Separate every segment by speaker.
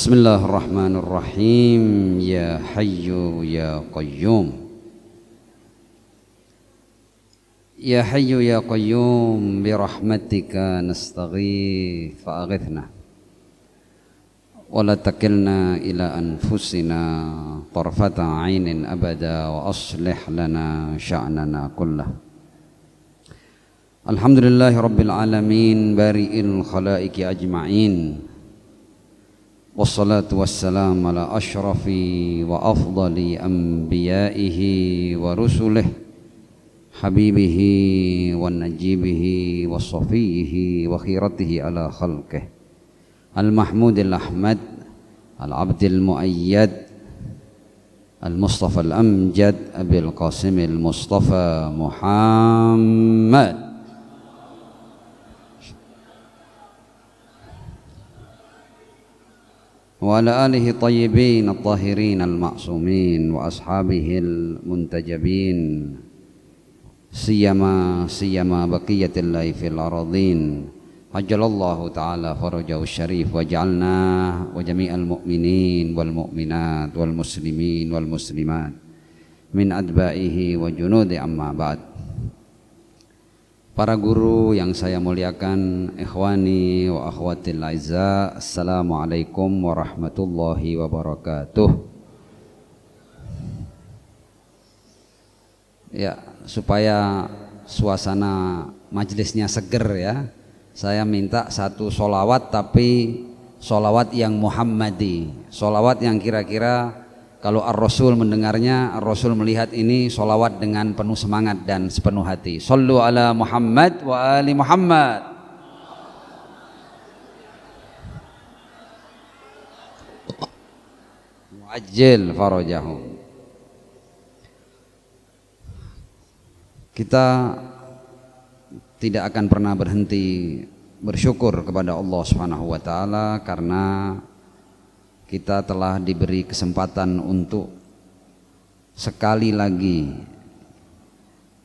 Speaker 1: Bismillahirrahmanirrahim. Ya Hayyu Ya Qayyum. Ya Hayyu Ya Qayyum, birahmatika nastaghith fa'aghithna wa la takilna ila anfusina tarfata 'ainin abada wa aslih lana sya'nana kullah. Alhamdulillahi rabbil alamin, bari'il khalaiqi ajma'in, wassalatu wassalamu ala ashrafi wa afdali anbiya'ihi wa rusulih, habibihi wa najibihi wa safiyihi wa khiratihi ala khalqih, al-mahmudil ahmad, al-abdil muayyad, al-mustafa al-amjad, abil qasimil mustafa Muhammad wa ala alihi tayyibin at-tahirin al-ma'sumin wa ashabihil muntajabin, siyama baqiyatillahi fil aradhin, ajjalallahu ta'ala farajahu syarif wa ja'alna wa jami'al mu'minin wal mu'minat wal muslimin wal muslimat min adba'ihi wa junudi amma ba'd. Para guru yang saya muliakan, ikhwani wa akhwatil aizza, assalamualaikum warahmatullahi wabarakatuh. Ya, supaya suasana majelisnya seger ya, saya minta satu solawat, tapi solawat yang Muhammadi, solawat yang kira-kira kalau Ar-Rasul mendengarnya, Ar-Rasul melihat ini solawat dengan penuh semangat dan sepenuh hati. Sallu ala Muhammad wa ali Muhammad. Muajjil farajahum. Kita tidak akan pernah berhenti bersyukur kepada Allah Subhanahu wa taala karena kita telah diberi kesempatan untuk sekali lagi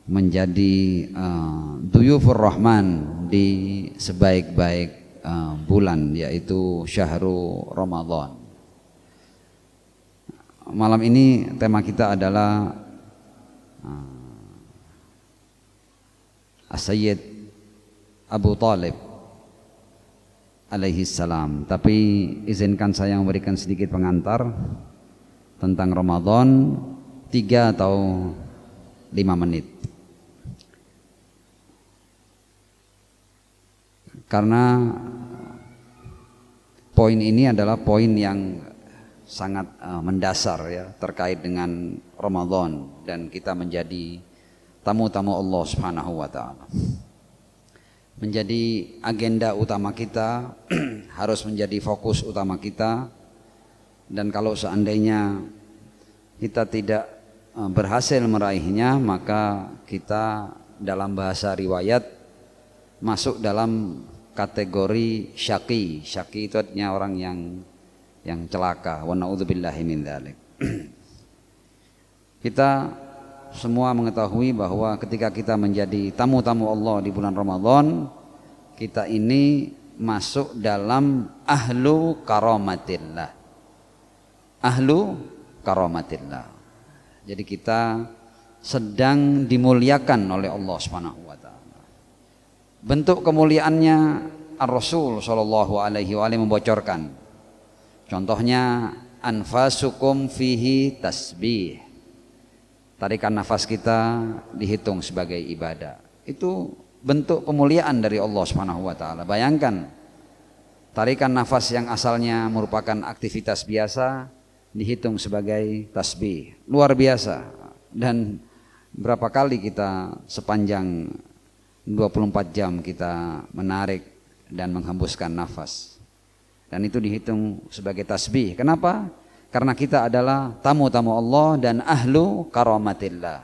Speaker 1: menjadi duyufur rahman di sebaik-baik bulan, yaitu syahrul Ramadan. Malam ini tema kita adalah As-Sayyid Abu Talib alaihi salam. Tapi izinkan saya memberikan sedikit pengantar tentang Ramadan, 3 atau 5 menit. Karena poin ini adalah poin yang sangat mendasar ya, terkait dengan Ramadan dan kita menjadi tamu-tamu Allah Subhanahu wa taala. Menjadi agenda utama kita, harus menjadi fokus utama kita. Dan kalau seandainya kita tidak berhasil meraihnya, maka kita dalam bahasa riwayat masuk dalam kategori syaqi. Syaqi itu artinya orang yang celaka. Wa na'udzubillahi min dzalik. Kita semua mengetahui bahwa ketika kita menjadi tamu-tamu Allah di bulan Ramadan, kita ini masuk dalam ahlu karamatillah. Ahlu karamatillah. Jadi kita sedang dimuliakan oleh Allah Subhanahu wa taala. Bentuk kemuliaannya Ar-Rasul sallallahu alaihi wasallam membocorkan. Contohnya anfasukum fihi tasbih. Tarikan nafas kita dihitung sebagai ibadah. Itu bentuk pemuliaan dari Allah Subhanahu wa taala. Bayangkan, tarikan nafas yang asalnya merupakan aktivitas biasa dihitung sebagai tasbih. Luar biasa. Dan berapa kali kita sepanjang 24 jam kita menarik dan menghembuskan nafas. Dan itu dihitung sebagai tasbih. Kenapa? Karena kita adalah tamu-tamu Allah dan ahlu karamatillah.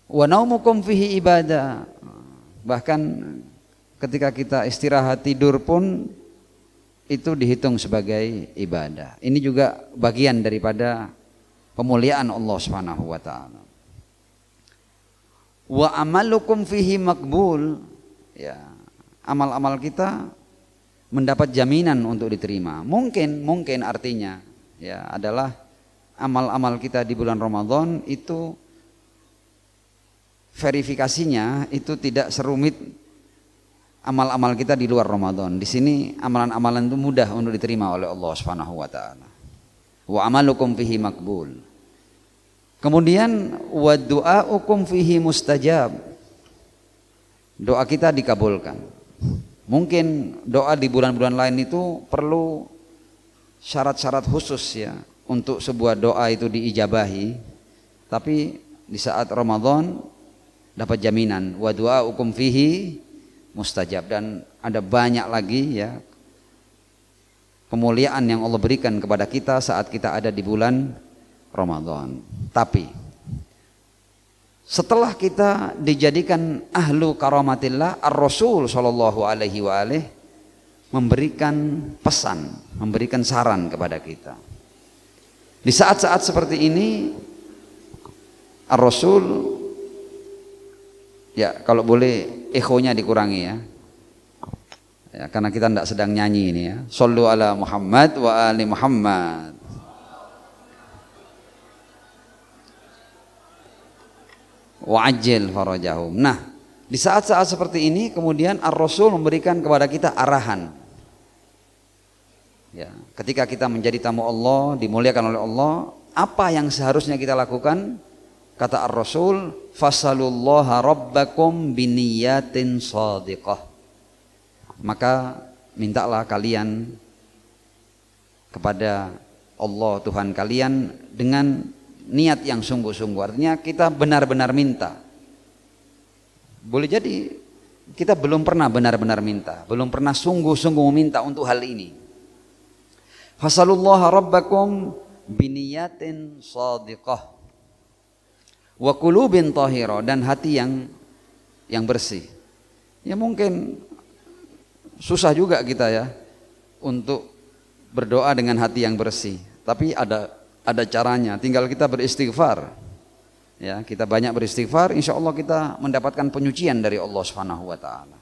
Speaker 1: Wa naumukum fihi ibadah. Bahkan ketika kita istirahat tidur pun itu dihitung sebagai ibadah. Ini juga bagian daripada pemuliaan Allah Subhanahu wa taala. Wa amalukum fihi makbul. Ya, amal-amal kita mendapat jaminan untuk diterima. Mungkin artinya ya adalah amal-amal kita di bulan Ramadan itu verifikasinya itu tidak serumit amal-amal kita di luar Ramadan. Di sini amalan-amalan itu mudah untuk diterima oleh Allah Subhanahu wa taala. Wa amalukum fihi makbul. Kemudian wa du'aukum fihi mustajab. Doa kita dikabulkan. Mungkin doa di bulan-bulan lain itu perlu syarat-syarat khusus ya untuk sebuah doa itu diijabahi. Tapi di saat Ramadan dapat jaminan wa du'aukum fihi mustajab, dan ada banyak lagi ya kemuliaan yang Allah berikan kepada kita saat kita ada di bulan Ramadan. Tapi setelah kita dijadikan ahlu karamatillah, Ar-Rasul sallallahu alaihi wa alihi memberikan pesan, memberikan saran kepada kita. Di saat-saat seperti ini Ar-Rasul, ya kalau boleh ekhonya dikurangi ya. Ya, karena kita tidak sedang nyanyi ini ya. Shallu ala Muhammad wa ali Muhammad. Wa'ajil farajahum. Nah, di saat-saat seperti ini kemudian Ar-Rasul memberikan kepada kita arahan. Ya, ketika kita menjadi tamu Allah, dimuliakan oleh Allah, apa yang seharusnya kita lakukan? Kata Ar-Rasul, fasalullaha rabbakum biniyatin shadiqah. Maka mintalah kalian kepada Allah Tuhan kalian dengan niat yang sungguh-sungguh. Artinya kita benar-benar minta. Boleh jadi kita belum pernah benar-benar minta, belum pernah sungguh-sungguh meminta untuk hal ini. Fasalullaha rabbakum biniyatin shadiqah wa qulubin tahira, dan hati yang bersih. Ya mungkin susah juga kita ya untuk berdoa dengan hati yang bersih, tapi ada caranya. Tinggal kita beristighfar. Ya, kita banyak beristighfar, insya Allah kita mendapatkan penyucian dari Allah Subhanahu wa taala.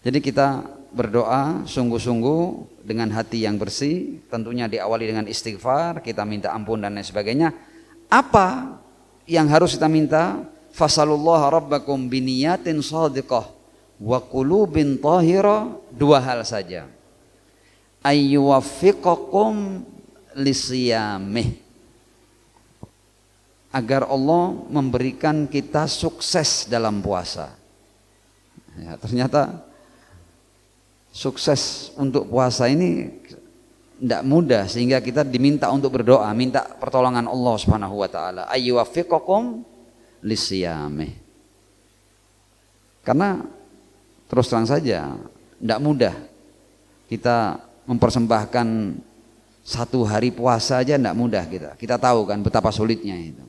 Speaker 1: Jadi kita berdoa sungguh-sungguh dengan hati yang bersih, tentunya diawali dengan istighfar, kita minta ampun dan lain sebagainya. Apa yang harus kita minta? Fasalullaha rabbakum biniyatin shadiqah wa qulubin tahira, dua hal saja. Ayyuwaffiqakum lisiyamih, agar Allah memberikan kita sukses dalam puasa. Ya, ternyata sukses untuk puasa ini tidak mudah, sehingga kita diminta untuk berdoa, minta pertolongan Allah Subhanahu wa taala. Ayyuwaffiqakum lisiyamih. Karena terus terang saja tidak mudah kita mempersembahkan satu hari puasa aja, tidak mudah kita. Kita tahu kan betapa sulitnya itu.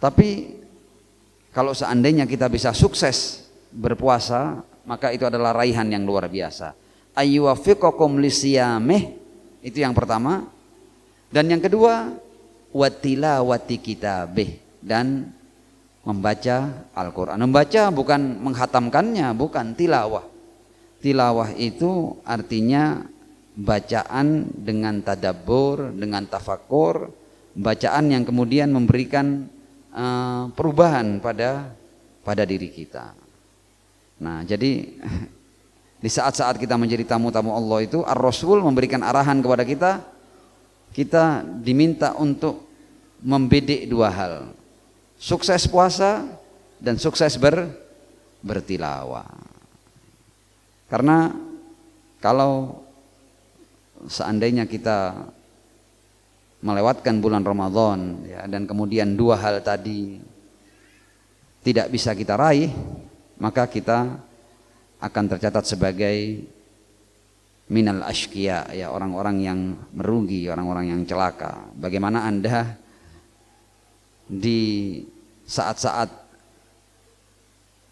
Speaker 1: Tapi kalau seandainya kita bisa sukses berpuasa, maka itu adalah raihan yang luar biasa. Ayyuwaffiqakum lisiyamih, itu yang pertama. Dan yang kedua, watilawati kitabih, dan membaca Al-Quran. Membaca bukan menghatamkannya, bukan tilawah. Tilawah itu artinya bacaan dengan tadabbur, dengan tafakur, bacaan yang kemudian memberikan perubahan pada diri kita. Nah, jadi di saat-saat kita menjadi tamu-tamu Allah itu, Ar-Rasul memberikan arahan kepada kita. Kita diminta untuk membidik dua hal: sukses puasa dan sukses bertilawah. Karena kalau seandainya kita melewatkan bulan Ramadan ya, dan kemudian dua hal tadi tidak bisa kita raih, maka kita akan tercatat sebagai minal ashqiya, ya, orang-orang yang merugi, orang-orang yang celaka. Bagaimana Anda di saat-saat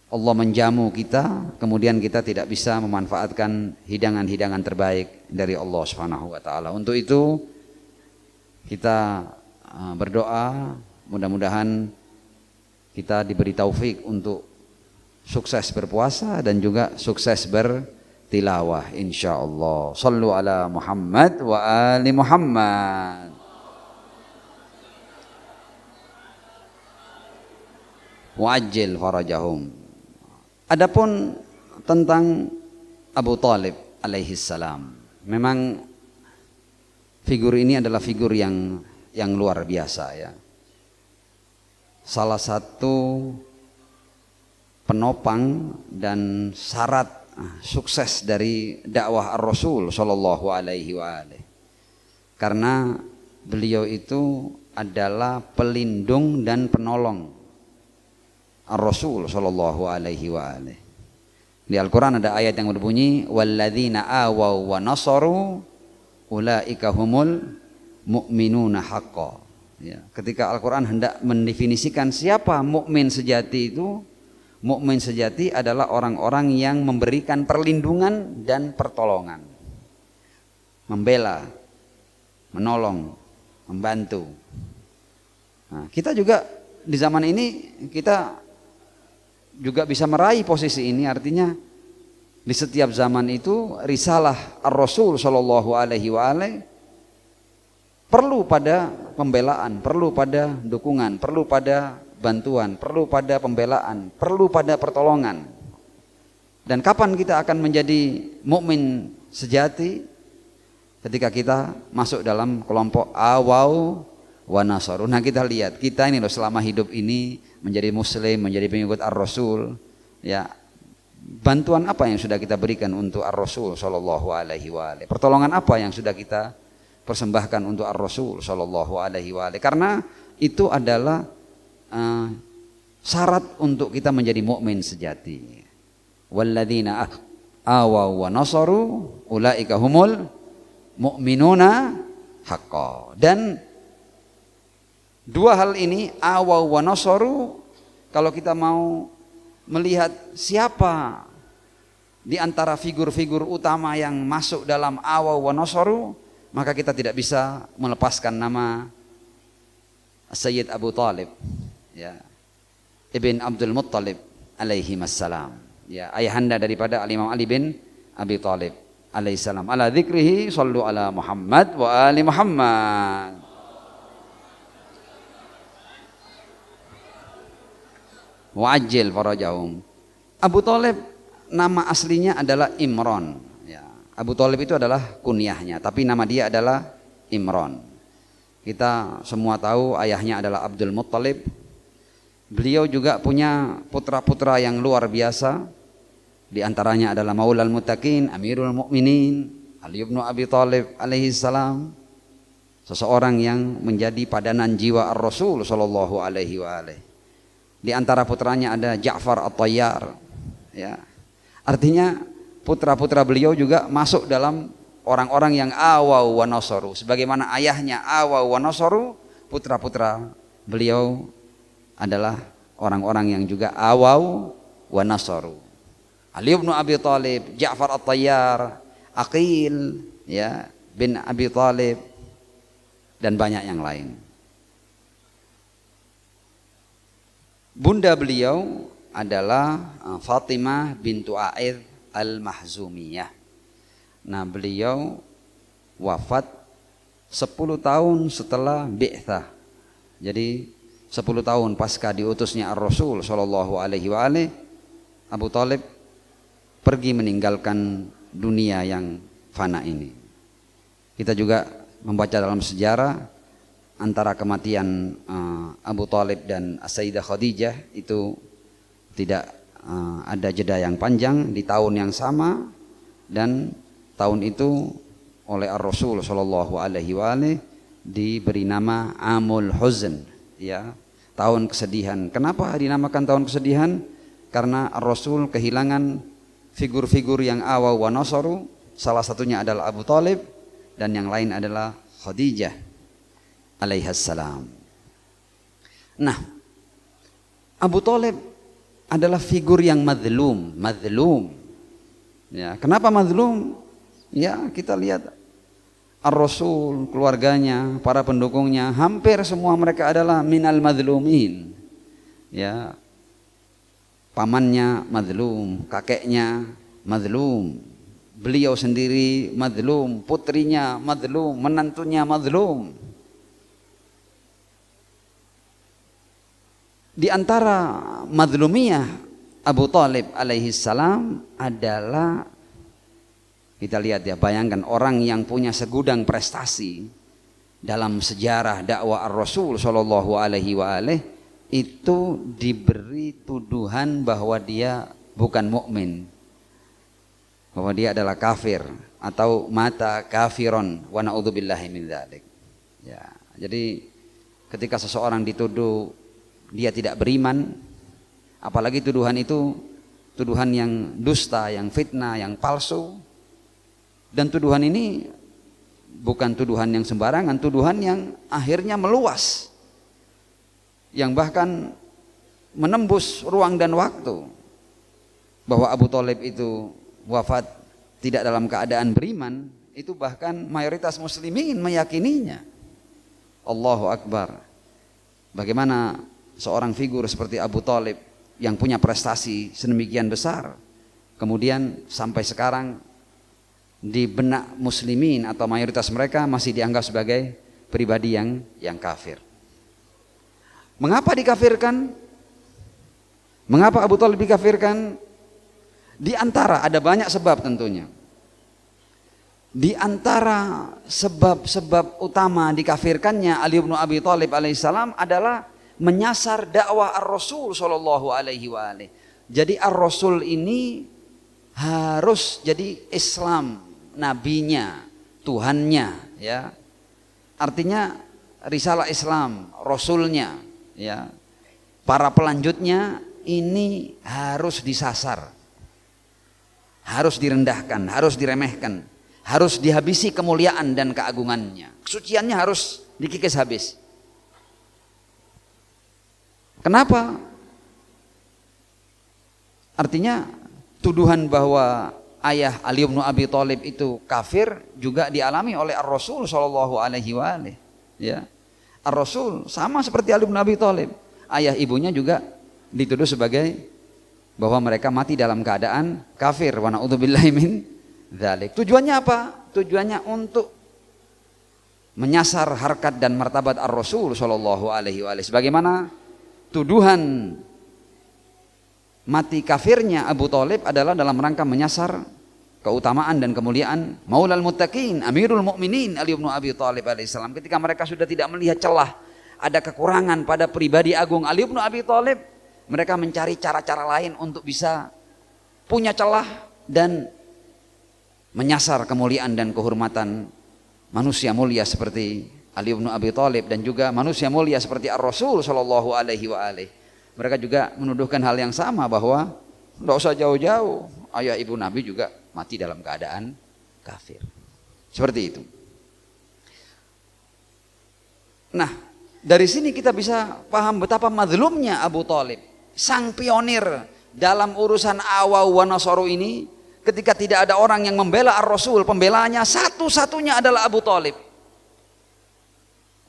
Speaker 1: Allah menjamu kita, kemudian kita tidak bisa memanfaatkan hidangan-hidangan terbaik dari Allah Subhanahu wa taala. Untuk itu kita berdoa, mudah-mudahan kita diberi taufik untuk sukses berpuasa dan juga sukses bertilawah insyaallah. Shallu ala Muhammad wa ali Muhammad. Wa'ajil farajahum. Adapun tentang Abu Thalib alaihi salam, memang figur ini adalah figur yang luar biasa ya. Salah satu penopang dan syarat sukses dari dakwah Ar-Rasul sallallahu alaihi wa alihi. Karena beliau itu adalah pelindung dan penolong Ar-Rasul sallallahu alaihi wa alihi. Di Al-Qur'an ada ayat yang berbunyi walladzina awaw wa nasaru ulaika humul mu'minuna haqqan. Ya, ketika Al-Qur'an hendak mendefinisikan siapa mukmin sejati itu, mukmin sejati adalah orang-orang yang memberikan perlindungan dan pertolongan. Membela, menolong, membantu. Nah, kita juga di zaman ini kita juga bisa meraih posisi ini, artinya di setiap zaman itu risalah Ar-Rasul sallallahu alaihi wa alihi perlu pada pembelaan, perlu pada dukungan, perlu pada bantuan, perlu pada pembelaan, perlu pada pertolongan. Dan kapan kita akan menjadi mukmin sejati? Ketika kita masuk dalam kelompok awau wa nasaru. Nah, kita lihat kita ini loh selama hidup ini menjadi muslim, menjadi pengikut Ar-Rasul, ya. Bantuan apa yang sudah kita berikan untuk Ar-Rasul sallallahu alaihi wa alihi? Pertolongan apa yang sudah kita persembahkan untuk Ar-Rasul sallallahu alaihi wa alihi? Karena itu adalah syarat untuk kita menjadi mukmin sejati. Walladzina awaw wa nasaru ulaika humul mu'minuna haqqan. Dan dua hal ini, awaw wa nasaru, kalau kita mau melihat siapa di antara figur-figur utama yang masuk dalam awaw wa nasaru, maka kita tidak bisa melepaskan nama Sayyid Abu Thalib, ya, Ibn Abdul Muttalib alaihi wassalam, ya, ayahanda daripada Al-Imam Ali bin Abi Thalib alaihi salam. Ala dzikrihi shallu ala Muhammad wa ali Muhammad. Wa'ajil farajahum. Abu Thalib nama aslinya adalah Imran, ya. Abu Thalib itu adalah kunyahnya, tapi nama dia adalah Imran. Kita semua tahu ayahnya adalah Abdul Muttalib. Beliau juga punya putra-putra yang luar biasa. Di antaranya adalah Maulal Muttaqin, Amirul Mukminin, Ali bin Abi Thalib alaihi salam. Seseorang yang menjadi padanan jiwa Ar-Rasul sallallahu alaihi wa alihi. Di antara putranya ada Ja'far At-Tayyar, ya. Artinya putra-putra beliau juga masuk dalam orang-orang yang awaw wa nasaru. Sebagaimana ayahnya awaw wa nasaru, putra-putra beliau adalah orang-orang yang juga awaw wa nasaru. Ali bin Abi Thalib, Ja'far At-Tayyar, Aqil, ya, bin Abi Thalib, dan banyak yang lain. Bunda beliau adalah Fatimah bintu A'id Al-Mahzumiyah. Nah, beliau wafat 10 tahun setelah bi'tsah. Jadi 10 tahun pasca diutusnya Ar-Rasul sallallahu alaihi wa alihi, Abu Thalib pergi meninggalkan dunia yang fana ini. Kita juga membaca dalam sejarah antara kematian Abu Thalib dan Sayyidah Khadijah itu tidak ada jeda yang panjang, di tahun yang sama, dan tahun itu oleh Ar-Rasul sallallahu alaihi wa alihi diberi nama Amul Huzn, ya, tahun kesedihan. Kenapa dinamakan tahun kesedihan? Karena Ar-Rasul kehilangan figur-figur yang awaw wa nasaru, salah satunya adalah Abu Thalib dan yang lain adalah Khadijah alaihassalam. Nah, Abu Thalib adalah figur yang madlum. Ya, kenapa madlum? Ya, kita lihat Ar-Rasul, keluarganya, para pendukungnya, hampir semua mereka adalah minal madlumin. Ya. pamannya mazlum, kakeknya mazlum, beliau sendiri mazlum, putrinya mazlum, menantunya mazlum. Di antara mazlumiyah Abu Thalib alaihi salam adalah, kita lihat ya, bayangkan orang yang punya segudang prestasi dalam sejarah dakwah Ar-Rasul sallallahu alaihi wa alihi, itu diberi tuduhan bahwa dia bukan mukmin, bahwa dia adalah kafir atau mata kafiron wa na'udzubillahi min dzalik. Ya, jadi ketika seseorang dituduh dia tidak beriman, apalagi tuduhan itu tuduhan yang dusta, yang fitnah, yang palsu, dan tuduhan ini bukan tuduhan yang sembarangan, tuduhan yang akhirnya meluas, yang bahkan menembus ruang dan waktu, bahwa Abu Thalib itu wafat tidak dalam keadaan beriman, itu bahkan mayoritas muslimin meyakininya. Allahu Akbar. Bagaimana seorang figur seperti Abu Thalib yang punya prestasi sedemikian besar, kemudian sampai sekarang di benak muslimin atau mayoritas mereka masih dianggap sebagai pribadi yang kafir. Mengapa dikafirkan? Mengapa Abu Thalib dikafirkan? Di antara, ada banyak sebab tentunya. Di antara sebab-sebab utama dikafirkannya Ali bin Abi Thalib alaihissalam adalah menyasar dakwah Ar-Rasul sallallahu alaihi wa alihi. Jadi Ar-Rasul ini harus jadi Islam, nabinya, Tuhannya, ya. Artinya risalah Islam, Rasulnya, ya. Para pelanjutnya ini harus disasar, harus direndahkan, harus diremehkan, harus dihabisi kemuliaan dan keagungannya. Kesuciannya harus dikikis habis. Kenapa? Artinya tuduhan bahwa ayah Ali bin Abi Thalib itu kafir juga dialami oleh Ar-Rasul sallallahu alaihi wa alihi, ya. Ar-Rasul sama seperti Ali bin Abi Thalib, ayah ibunya juga dituduh sebagai bahwa mereka mati dalam keadaan kafir, wa na'udzubillahi min dzalik. Tujuannya apa? Tujuannya untuk menyasar harkat dan martabat Ar-Rasul sallallahu alaihi wa alihi. Sebagaimana tuduhan mati kafirnya Abu Thalib adalah dalam rangka menyasar keutamaan dan kemuliaan Maulal Muttaqin, Amirul Mukminin Ali bin Abi Thalib alaihissalam. Ketika mereka sudah tidak melihat celah, ada kekurangan pada pribadi agung Ali bin Abi Thalib, mereka mencari cara-cara lain untuk bisa punya celah dan menyasar kemuliaan dan kehormatan manusia mulia seperti Ali bin Abi Thalib dan juga manusia mulia seperti Ar-Rasul sallallahu alaihi wa alihi. Mereka juga menuduhkan hal yang sama, bahwa tidak usah jauh-jauh, ayah ibu Nabi juga mati dalam keadaan kafir. Seperti itu. Nah, dari sini kita bisa paham betapa mazlumnya Abu Thalib, sang pionir dalam urusan Awaw wa Nasaru ini. Ketika tidak ada orang yang membela Ar-Rasul, pembelanya satu-satunya adalah Abu Thalib.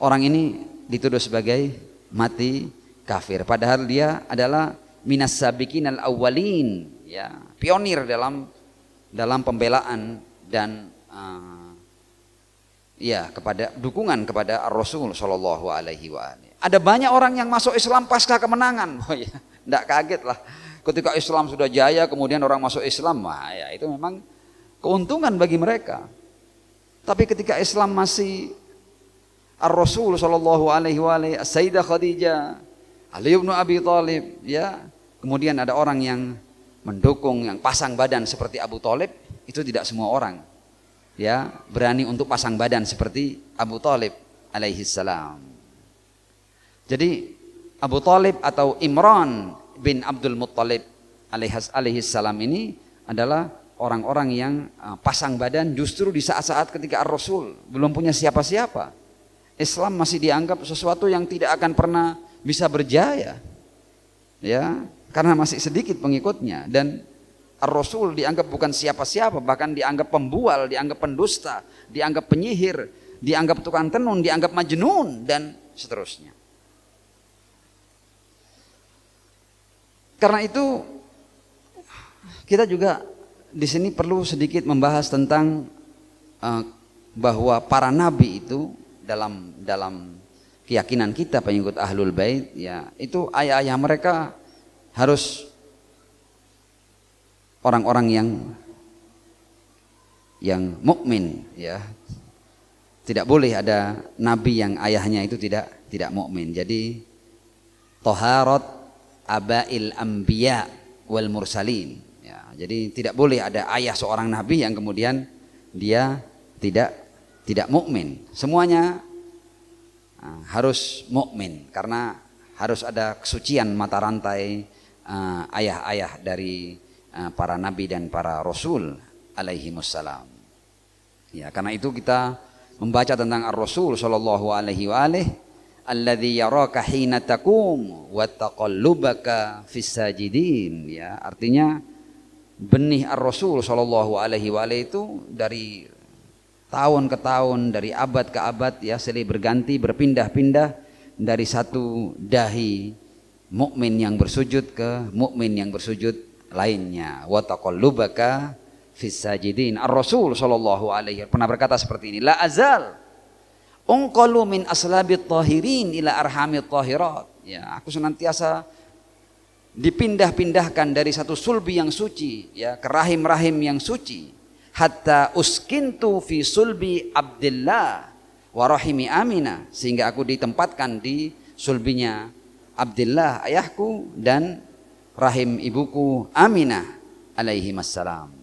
Speaker 1: Orang ini dituduh sebagai mati kafir, padahal dia adalah minas sabiqin al-awwalin, ya, pionir dalam pembelaan dan ya, kepada dukungan kepada Ar-Rasul sallallahu alaihi wa alihi. Ada banyak orang yang masuk Islam pasca kemenangan. Oh ya, enggak kaget lah ketika Islam sudah jaya kemudian orang masuk Islam. Wah, ya, itu memang keuntungan bagi mereka. Tapi ketika Islam masih Ar-Rasul sallallahu alaihi wa alihi, Sayyidah Khadijah, Ali bin Abi Thalib, ya, kemudian ada orang yang mendukung, yang pasang badan seperti Abu Thalib, itu tidak semua orang, ya, berani untuk pasang badan seperti Abu Thalib alaihi salam. Jadi Abu Thalib atau Imran bin Abdul Muttalib alaihi salam ini adalah orang-orang yang pasang badan justru di saat-saat ketika Ar-Rasul belum punya siapa-siapa. Islam masih dianggap sesuatu yang tidak akan pernah bisa berjaya, ya, karena masih sedikit pengikutnya, dan Ar-Rasul dianggap bukan siapa-siapa, bahkan dianggap pembual, dianggap pendusta, dianggap penyihir, dianggap tukang tenun, dianggap majnun, dan seterusnya. Karena itu kita juga di sini perlu sedikit membahas tentang bahwa para nabi itu dalam keyakinan kita pengikut Ahlul Bait, ya, itu ayah-ayah mereka harus orang-orang yang mukmin, ya. Tidak boleh ada nabi yang ayahnya itu tidak mukmin. Jadi taharat abail anbiya wal mursalin, ya. Jadi tidak boleh ada ayah seorang nabi yang kemudian dia tidak mukmin. Semuanya harus mukmin karena harus ada kesucian mata rantai ayah-ayah dari para nabi dan para rasul alaihimussalam. Ya, karena itu kita membaca tentang Ar-Rasul sallallahu alaihi wa alihi, alladzi yaraka hina taqum wa taqallubaka fis sajidin, ya. Artinya benih Ar-Rasul sallallahu alaihi wa alihi itu dari tahun ke tahun, dari abad ke abad, ya, silih berganti, berpindah-pindah dari satu dahi mukmin yang bersujud ke mukmin yang bersujud lainnya. Wa taqallubaka fis sajidin. Ar-Rasul sallallahu alaihi pernah berkata seperti ini, la azal unqalu min aslabit tahirin ila arhamit tahirat. Ya, aku senantiasa dipindah-pindahkan dari satu sulbi yang suci, ya, ke rahim-rahim yang suci, hatta uskintu fi sulbi Abdillah wa rahimi Aminah, sehingga aku ditempatkan di sulbinya Abdillah ayahku dan rahim ibuku Aminah alaihi wassalam.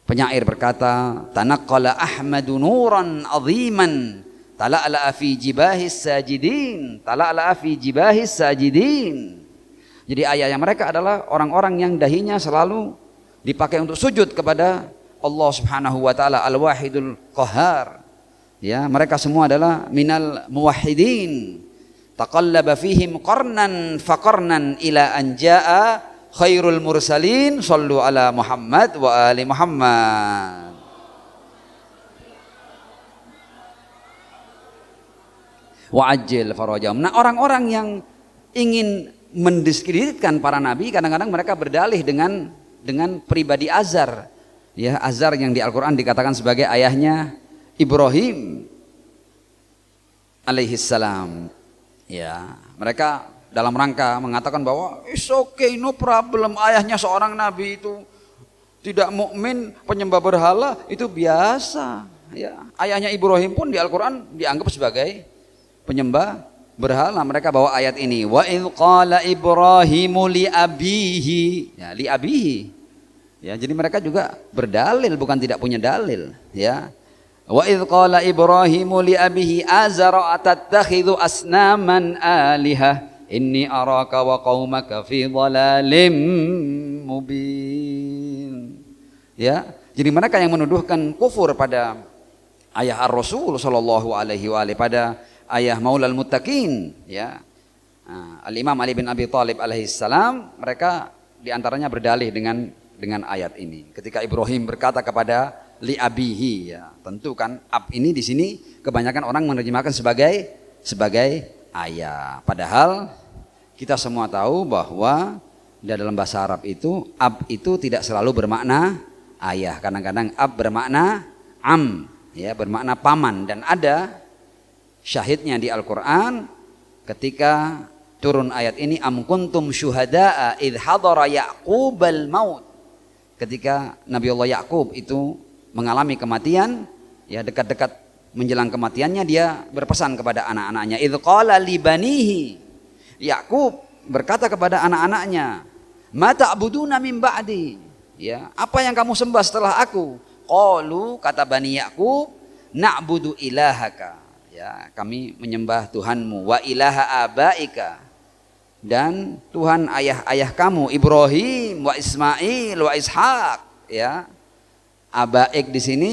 Speaker 1: Penyair berkata, tanaqqala Ahmadu nuran aziman tala'la'a fi jibahis sajidin, tala'la'a fi jibahis sajidin. Jadi ayah mereka adalah orang-orang yang dahinya selalu dipakai untuk sujud kepada Allah Subhanahu wa taala Al-Wahidul Qahhar. Ya, mereka semua adalah minal muwahhidin. Taqallaba fihim qarnan faqarnan ila an jaa khairul mursalin sallu ala Muhammad wa ali Muhammad. Wa ajil farajam. Nah, orang-orang yang ingin mendiskreditkan para nabi, kadang-kadang mereka berdalih dengan pribadi Azar. Ya, Azar yang di Al-Qur'an dikatakan sebagai ayahnya Ibrahim alaihi salam. Ya, mereka dalam rangka mengatakan bahwa it's okay, no problem, ayahnya seorang nabi itu tidak mukmin, penyembah berhala, itu biasa. Ya, ayahnya Ibrahim pun di Al-Qur'an dianggap sebagai penyembah berhala. Mereka bawa ayat ini, wa idz qala Ibrahimu li abihi, ya, li abihi. Ya, jadi mereka juga berdalil, bukan tidak punya dalil, ya. Wa idz qala Ibrahimu li abihi azara atattakhidhu asnaman alihah inni araka wa qaumaka fi dhalalim mubin. Ya, jadi mereka yang menuduhkan kufur pada ayah Ar-Rasul sallallahu alaihi wa alihi, pada ayah Maulal Muttaqin, ya. Al-Imam Ali bin Abi Thalib alaihi salam, mereka diantaranya berdalih dengan ayat ini. Ketika Ibrahim berkata kepada li abihi, ya, tentu kan ab ini di sini kebanyakan orang menerjemahkan sebagai ayah. Padahal kita semua tahu bahwa dalam bahasa Arab itu ab itu tidak selalu bermakna ayah. Kadang-kadang ab bermakna am, ya, bermakna paman, dan ada syahidnya di Al-Qur'an ketika turun ayat ini, am kuntum syuhada'a idh hadara Ya'qubal maut. Ketika Nabi Allah Ya'qub itu mengalami kematian, ya, dekat-dekat menjelang kematiannya, dia berpesan kepada anak-anaknya, idh qala li banihi, Yakub berkata kepada anak-anaknya, ma ta'buduna min ba'di, ya, apa yang kamu sembah setelah aku? Qalu, kata Bani Yakub, na'budu ilahaka, ya, kami menyembah Tuhanmu, wa ilaha abaika, dan Tuhan ayah-ayah kamu, Ibrahim wa Ismail wa Ishaq, ya. Abaik di sini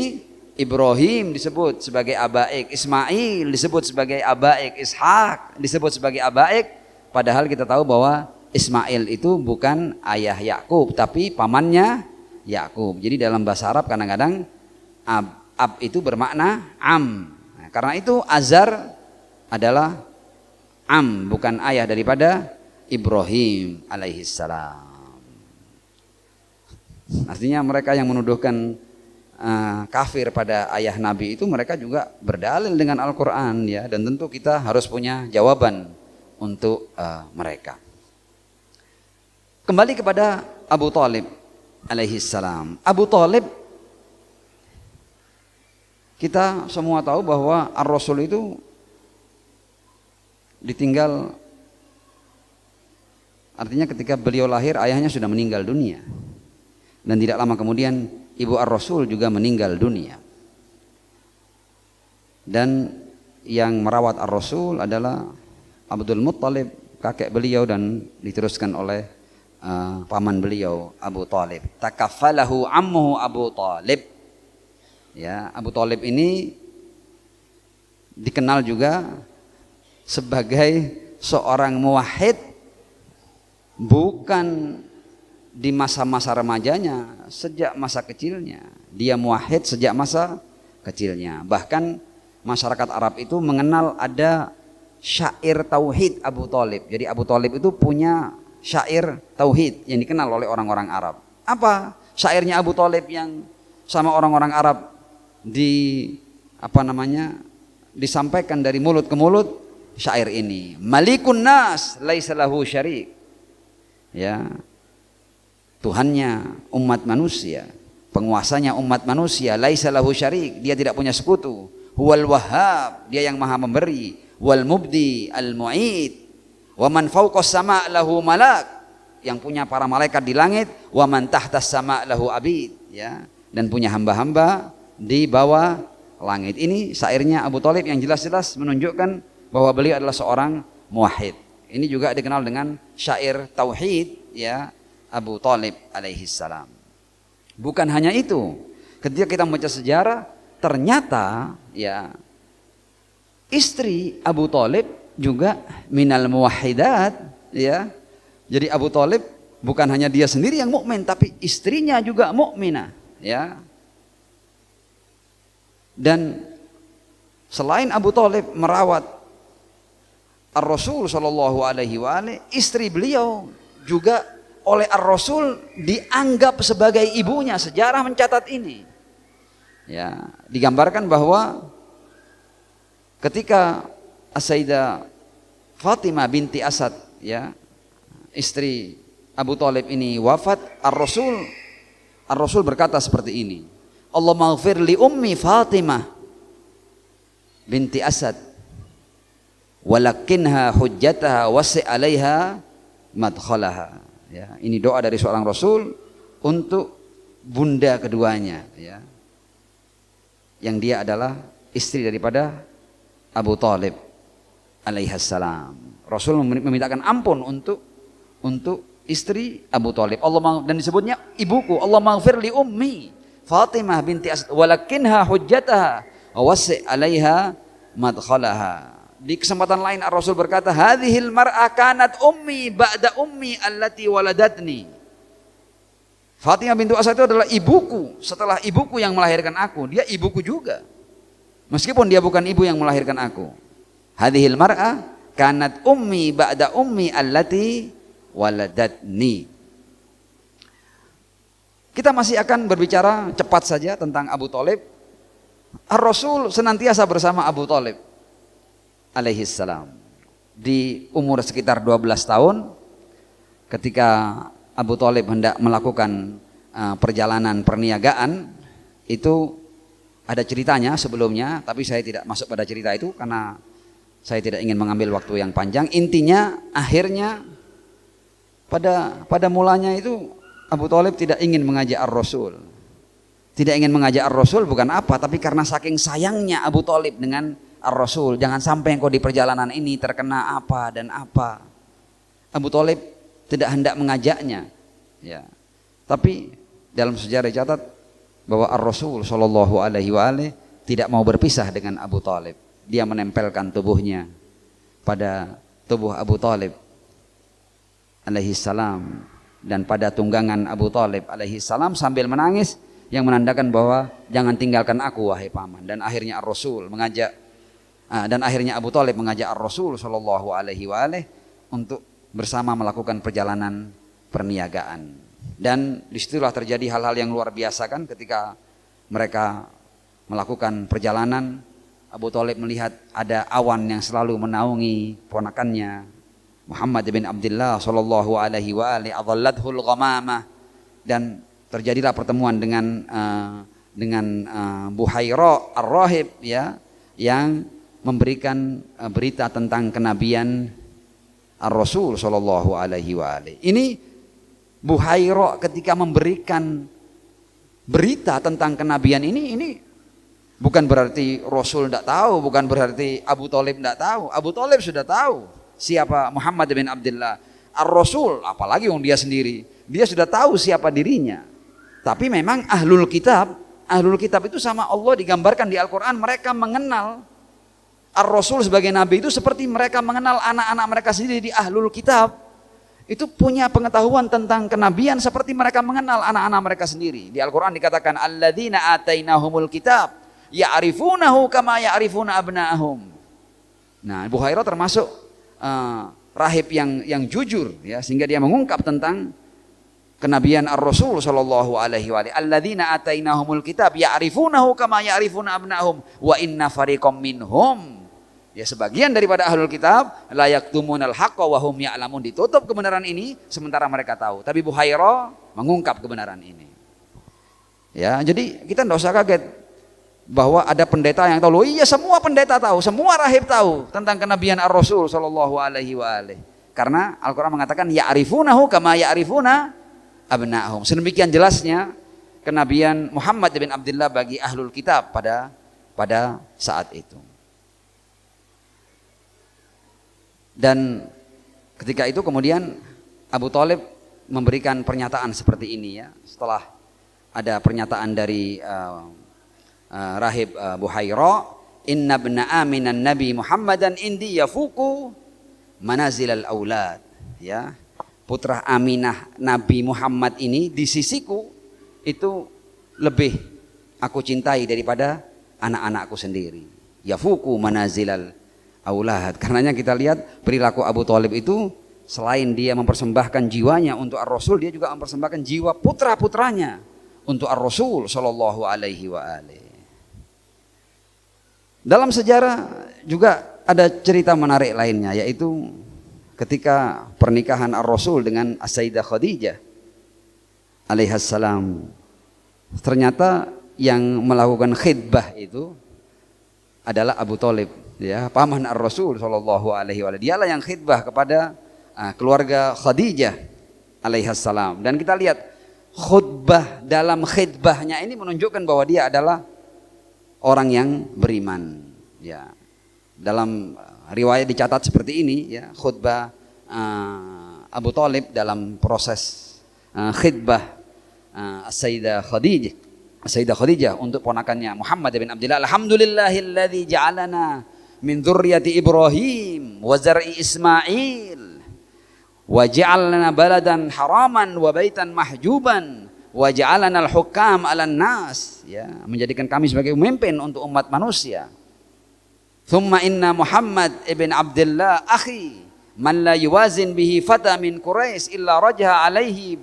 Speaker 1: Ibrahim disebut sebagai abaik, Ismail disebut sebagai abaik, Ishaq disebut sebagai abaik. Padahal kita tahu bahwa Ismail itu bukan ayah Yakub, tapi pamannya Yakub. Jadi dalam bahasa Arab kadang-kadang ab itu bermakna am. Nah, karena itu Azar adalah am, bukan ayah daripada Ibrahim alaihissalam. Artinya mereka yang menuduhkan kafir pada ayah Nabi itu mereka juga berdalil dengan Al-Quran ya, dan tentu kita harus punya jawaban untuk mereka. Kembali kepada Abu Thalib alaihi salam. Abu Thalib, kita semua tahu bahwa Ar-Rasul itu ditinggal, artinya ketika beliau lahir ayahnya sudah meninggal dunia, dan tidak lama kemudian ibu Ar-Rasul juga meninggal dunia. Dan yang merawat Ar-Rasul adalah Abdul Muttalib, kakek beliau, dan diteruskan oleh paman beliau Abu Thalib. Takaffalahu ammuhu Abu Thalib. Ya, Abu Thalib ini dikenal juga sebagai seorang muwahhid, bukan di masa-masa remajanya, sejak masa kecilnya. Dia muwahhid sejak masa kecilnya. Bahkan masyarakat Arab itu mengenal ada syair tauhid Abu Thalib. Jadi Abu Thalib itu punya syair tauhid yang dikenal oleh orang-orang Arab. Apa syairnya Abu Thalib yang sama orang-orang Arab disampaikan dari mulut ke mulut? Syair ini, Malikun nas laisa lahu syarik. Ya, Tuhannya umat manusia, penguasanya umat manusia, laisa lahu syarik, dia tidak punya sekutu. Huwal wahhab, dia yang maha memberi. Wal mubdi al mu'id. Wa man fawqas sama' lahu malak, yang punya para malaikat di langit. Wa man tahtas sama' lahu abid, ya, dan punya hamba-hamba di bawah langit. Ini syairnya Abu Thalib yang jelas-jelas menunjukkan bahwa beliau adalah seorang muwahhid. Ini juga dikenal dengan syair tauhid, ya, Abu Thalib alaihi salam. Bukan hanya itu, ketika kita membaca sejarah, ternyata ya istri Abu Thalib juga minal muwahhidat, ya. Jadi Abu Thalib bukan hanya dia sendiri yang mukmin, tapi istrinya juga mukminah, ya. Dan selain Abu Thalib merawat Ar-Rasul sallallahu alaihi wa alihi, istri beliau juga oleh Ar-Rasul dianggap sebagai ibunya. Sejarah mencatat ini. Ya, digambarkan bahwa ketika As-Sayyidah Fatimah binti Asad, ya, istri Abu Thalib ini wafat, Ar-Rasul berkata seperti ini. Allahumma ighfir li ummi Fatimah binti Asad walakinha hujjataha wasi' 'alaiha madkhalaha. Ya, ini doa dari seorang Rasul untuk bunda keduanya, ya, yang dia adalah istri daripada Abu Thalib alaihassalam. Rasul memintakan ampun untuk istri Abu Thalib. Dan disebutnya ibuku. Allahumma ighfir li ummi Fatimah binti Asad walakinha hujjataha wasi' 'alaiha madkhalaha. Di kesempatan lain Ar-Rasul berkata, hadhil mar'a kanat ummi ba'da ummi allati waladatni. Fatimah bintu Asad itu adalah ibuku setelah ibuku yang melahirkan aku. Dia ibuku juga, meskipun dia bukan ibu yang melahirkan aku. Hadhil mar'a kanat ummi ba'da ummi allati waladatni. Kita masih akan berbicara cepat saja tentang Abu Thalib. Ar-Rasul senantiasa bersama Abu Thalib alaihissalam. Di umur sekitar 12 tahun, ketika Abu Thalib hendak melakukan perjalanan perniagaan, itu ada ceritanya sebelumnya, tapi saya tidak masuk pada cerita itu karena saya tidak ingin mengambil waktu yang panjang. Intinya, akhirnya pada mulanya itu Abu Thalib tidak ingin mengajak Ar-Rasul. Tidak ingin mengajak Ar-Rasul bukan apa, tapi karena saking sayangnya Abu Thalib dengan Ar-Rasul. Jangan sampai engkau di perjalanan ini terkena apa dan apa. Abu Thalib tidak hendak mengajaknya, ya. Tapi dalam sejarah dicatat bahwa Ar-Rasul sallallahu alaihi wa alihi tidak mau berpisah dengan Abu Thalib. Dia menempelkan tubuhnya pada tubuh Abu Thalib alaihi salam dan pada tunggangan Abu Thalib alaihi salam sambil menangis, yang menandakan bahwa jangan tinggalkan aku wahai paman. Dan akhirnya Ar-Rasul mengajak Abu Thalib mengajak Ar-Rasul sallallahu alaihi wa alihi untuk bersama melakukan perjalanan perniagaan. Dan disitulah terjadi hal-hal yang luar biasa kan, ketika mereka melakukan perjalanan, Abu Thalib melihat ada awan yang selalu menaungi ponakannya Muhammad bin Abdullah sallallahu alaihi wa alihi, adhallathul ghamamah, dan terjadilah pertemuan dengan Buhaira ar-Rahib, ya, yang memberikan berita tentang kenabian ar-Rasul sallallahu alaihi wa alihi. Ini Buhaira ketika memberikan berita tentang kenabian ini bukan berarti Rasul tidak tahu, bukan berarti Abu Thalib tidak tahu. Abu Thalib sudah tahu siapa Muhammad bin Abdullah. Ar-Rasul, apalagi yang dia sendiri, dia sudah tahu siapa dirinya. Tapi memang ahlul kitab itu sama Allah digambarkan di Al-Quran, mereka mengenal Ar-Rasul sebagai Nabi itu seperti mereka mengenal anak-anak mereka sendiri. Di ahlul kitab itu punya pengetahuan tentang kenabian seperti mereka mengenal anak-anak mereka sendiri. Di Al-Quran dikatakan alladzina atainahumul kitab ya'rifunahu kama ya'rifuna abna'ahum. Nah, Buhaira termasuk rahib yang jujur, ya, sehingga dia mengungkap tentang kenabian Ar-Rasul sallallahu alaihi wa alihi. Alladzina atainahumul kitab ya'rifunahu kama ya'rifuna abna'ahum wa inna fariqam minhum, ya, sebagian daripada ahlul kitab la yaktumunal haqqa wa hum ya'lamun, ditutup kebenaran ini sementara mereka tahu. Tapi Buhaira mengungkap kebenaran ini. Ya, jadi kita tidak usah kaget bahwa ada pendeta yang tahu. Loh, iya, semua pendeta tahu, semua rahib tahu tentang kenabian Ar-Rasul sallallahu alaihi wa alihi. Karena Al-Qur'an mengatakan ya'rifunahu kama ya'rifuna abna'ahum. Sedemikian jelasnya kenabian Muhammad bin Abdullah bagi ahlul kitab pada saat itu. Dan ketika itu kemudian Abu Thalib memberikan pernyataan seperti ini, ya, setelah ada pernyataan dari rahib Buhaira, inna ibna aminan nabi Muhammadan indi yafuku manazilal aulad, ya, putra Aminah Nabi Muhammad ini di sisiku itu lebih aku cintai daripada anak-anakku sendiri. Yafuku manazilal aulad. Karenanya kita lihat perilaku Abu Thalib itu, selain dia mempersembahkan jiwanya untuk Ar-Rasul, dia juga mempersembahkan jiwa putra-putranya untuk Ar-Rasul sallallahu alaihi wa alihi. Dalam sejarah juga ada cerita menarik lainnya, yaitu ketika pernikahan Ar-Rasul dengan As-Sayyidah Khadijah alaihassalam. Ternyata yang melakukan khidbah itu adalah Abu Thalib, ya, paman Ar-Rasul sallallahu alaihi wa alihi. Dialah yang khidbah kepada keluarga Khadijah alaihassalam. Dan kita lihat khutbah dalam khidbahnya ini menunjukkan bahwa dia adalah orang yang beriman, ya. Dalam riwayat dicatat seperti ini, ya, khutbah Abu Thalib dalam proses khidbah Sayyidah Khadijah untuk ponakannya Muhammad bin Abdullah. Alhamdulillahilladzi ja'alana min dzurriyyati Ibrahim wa zar'i Ismail wa ja'alna baladan haraman wa baitan mahjuban wa ja'alana al-hukam 'alan nas, ya, menjadikan kami sebagai pemimpin untuk umat manusia. Thumma inna Muhammad ibn Abdullah akhi man la yuwazin bihi fata min Quraisy illa rajaha alaihi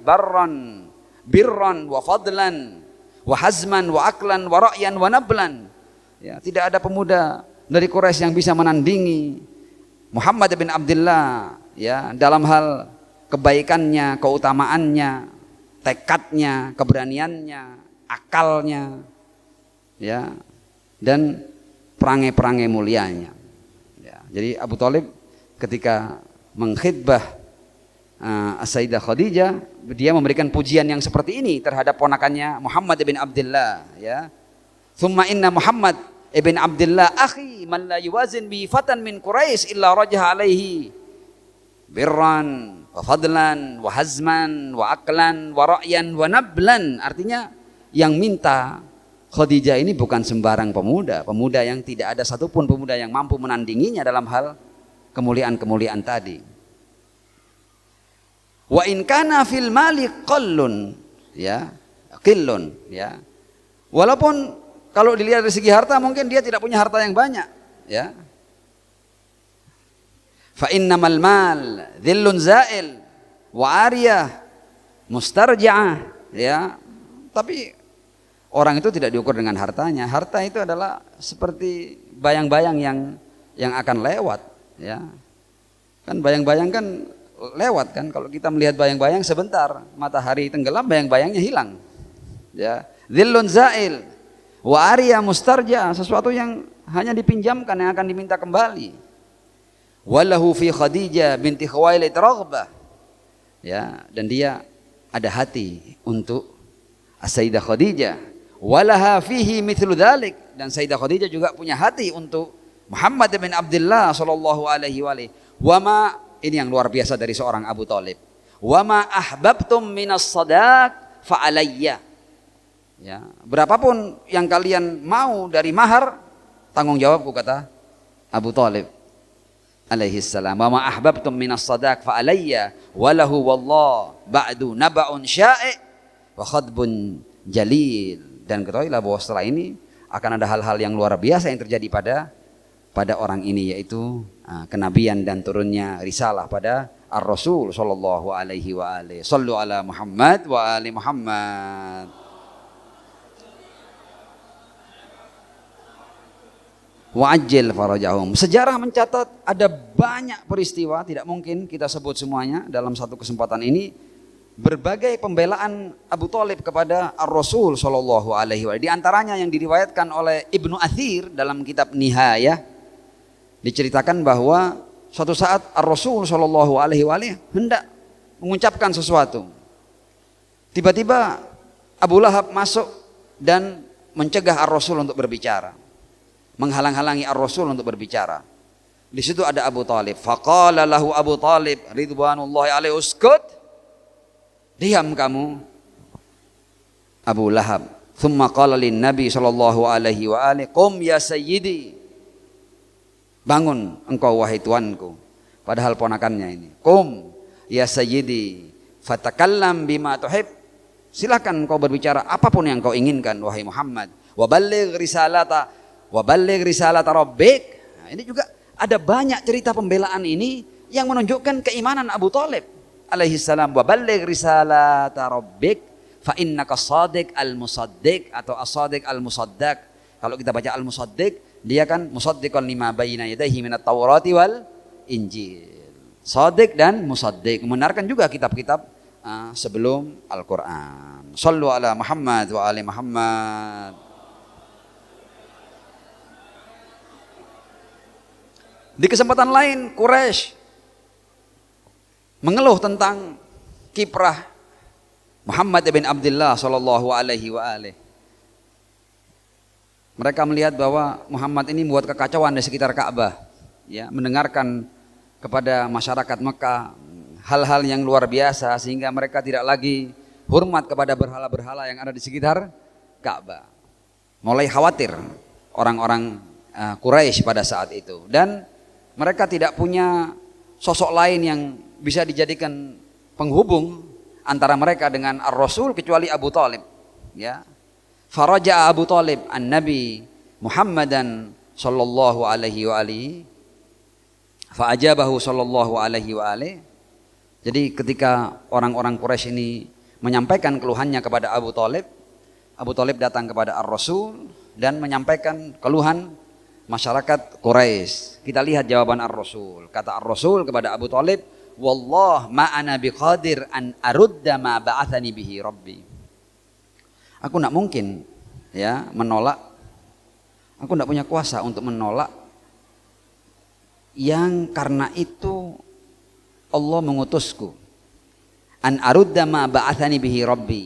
Speaker 1: birran wa fadlan wa hazman wa aklan wa ra'yan wa nablan. Ya, tidak ada pemuda dari Quraisy yang bisa menandingi Muhammad bin Abdullah, ya, dalam hal kebaikannya, keutamaannya, tekadnya, keberaniannya, akalnya, ya, dan perangai-perangai mulianya. Ya, jadi Abu Thalib ketika mengkhidbah As-Sayyidah Khadijah, dia memberikan pujian yang seperti ini terhadap ponakannya Muhammad bin Abdullah, ya. Thumma inna Muhammad ibn Abdullah akhi man la yuwazin bi fatan min Quraisy illa rajaha alaihi birran wa fadlan wa hazman wa aklan wa ra'yan wa nablan. Artinya yang minta Khadijah ini bukan sembarang pemuda yang tidak ada satupun pemuda yang mampu menandinginya dalam hal kemuliaan-kemuliaan tadi. Wa in kana fil mali qallun, ya, qillun, ya. Walaupun kalau dilihat dari segi harta mungkin dia tidak punya harta yang banyak, ya. Fa innamal mal dhillun zail wa ariyah mustarja'ah, ya. Tapi orang itu tidak diukur dengan hartanya. Harta itu adalah seperti bayang-bayang yang akan lewat, ya. Kan bayang-bayang kan lewat kan. Kalau kita melihat bayang-bayang sebentar, matahari tenggelam, bayang-bayangnya hilang. Ya, dhillun zail wa ariya mustarja, sesuatu yang hanya dipinjamkan, yang akan diminta kembali. Walahu fi Khadijah binti Khuwailid raghbah. Ya, dan dia ada hati untuk Sayyidah Khadijah. Walaha fihi mithlu dzalik, dan Sayyidah Khadijah juga punya hati untuk Muhammad bin Abdullah sallallahu alaihi wa alihi. Wama, ini yang luar biasa dari seorang Abu Thalib. Wama ahbabtum minas sadaq fa alayya. Ya, berapapun yang kalian mau dari mahar, tanggung jawabku, kata Abu Thalib alaihi salam. Wa ma ahbabtum minas sadaq fa alayya walahu wallah ba'du naba'un sya'i' wa khadbun jalil. Dan ketahuilah bahwa setelah ini akan ada hal-hal yang luar biasa yang terjadi pada orang ini, yaitu kenabian dan turunnya risalah pada Ar-Rasul sallallahu alaihi wa alihi. Shallu ala Muhammad wa ali Muhammad. Wa'ajil farajahum. Sejarah mencatat ada banyak peristiwa, tidak mungkin kita sebut semuanya dalam satu kesempatan ini. Berbagai pembelaan Abu Thalib kepada Ar-Rasul sallallahu alaihi wasallam. Di antaranya yang diriwayatkan oleh Ibnu Athir dalam kitab Nihayah, diceritakan bahwa suatu saat Ar-Rasul sallallahu alaihi wasallam hendak mengucapkan sesuatu. Tiba-tiba Abu Lahab masuk dan mencegah Ar-Rasul untuk berbicara, menghalang-halangi Ar-Rasul untuk berbicara. Di situ ada Abu Thalib. Faqala lahu Abu Thalib ridwanullahi alaihi uskut. Diam kamu, Abu Lahab. Thumma qala lin Nabi sallallahu alaihi wa alihi, qum ya sayyidi. Bangun engkau wahai tuanku. Padahal ponakannya ini. Qum ya sayyidi fatakallam bima tuhib. Silakan engkau berbicara apapun yang kau inginkan wahai Muhammad. Wa balligh risalata rabbik. Nah, ini juga ada banyak cerita pembelaan ini yang menunjukkan keimanan Abu Thalib alaihi salam. Wa balligh risalata rabbik fa innaka shadiq al-musaddiq atau as-shadiq al-musaddaq. Kalau kita baca al-musaddiq, dia kan musaddiqan lima baina yadayhi minat taurati wal injil. Shadiq dan musaddiq, membenarkan juga kitab-kitab sebelum Al-Qur'an. Shallu ala Muhammad wa ali Muhammad. Di kesempatan lain Quraisy mengeluh tentang kiprah Muhammad bin Abdullah sallallahu alaihi wa alihi. Mereka melihat bahwa Muhammad ini membuat kekacauan di sekitar Ka'bah, ya, mendengarkan kepada masyarakat Mekah hal-hal yang luar biasa sehingga mereka tidak lagi hormat kepada berhala-berhala yang ada di sekitar Ka'bah. Mulai khawatir orang-orang Quraisy pada saat itu, dan mereka tidak punya sosok lain yang bisa dijadikan penghubung antara mereka dengan Ar-Rasul kecuali Abu Thalib, ya. Faraja Abu Thalib an-Nabi Muhammadan sallallahu alaihi wa alihi fa ajabahu sallallahu alaihi wa alihi. Jadi ketika orang-orang Quraisy ini menyampaikan keluhannya kepada Abu Thalib datang kepada Ar-Rasul dan menyampaikan keluhan masyarakat Quraisy. Kita lihat jawaban Ar-Rasul. Kata Ar-Rasul kepada Abu Thalib, "Wallah ma ana biqadir an arudda ma ba'athani bihi Rabbi." Aku tidak mungkin, ya, menolak. Aku tidak punya kuasa untuk menolak yang karena itu Allah mengutusku. An arudda ma ba'athani bihi Rabbi.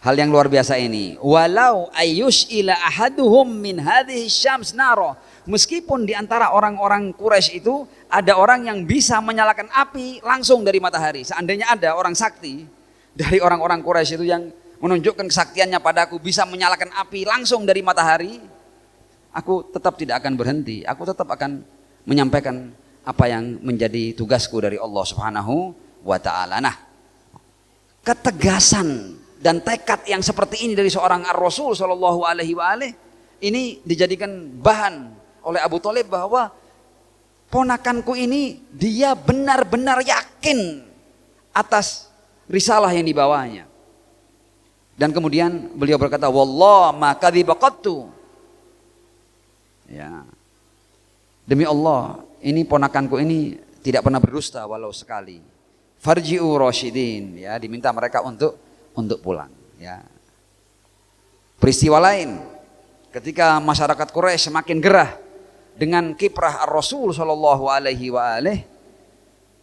Speaker 1: Hal yang luar biasa ini. Walau ayyush ila ahaduhum min hadhihi syams naro. Meskipun di antara orang-orang Quraisy itu ada orang yang bisa menyalakan api langsung dari matahari. Seandainya ada orang sakti dari orang-orang Quraisy itu yang menunjukkan kesaktiannya padaku, bisa menyalakan api langsung dari matahari, aku tetap tidak akan berhenti. Aku tetap akan menyampaikan apa yang menjadi tugasku dari Allah Subhanahu wa ta'ala. Nah, ketegasan dan tekad yang seperti ini dari seorang Ar-Rasul sallallahu alaihi wa alihi ini dijadikan bahan oleh Abu Thalib bahwa ponakanku ini dia benar-benar yakin atas risalah yang dibawanya. Dan kemudian beliau berkata, wallah ma kadhiba qattu. Ya. Demi Allah, ini ponakanku ini tidak pernah berdusta walau sekali. Farji'u rasyidin, ya, diminta mereka untuk pulang, ya. Peristiwa lain, ketika masyarakat Quraisy semakin gerah dengan kiprah Ar-Rasul sallallahu alaihi wa alihi,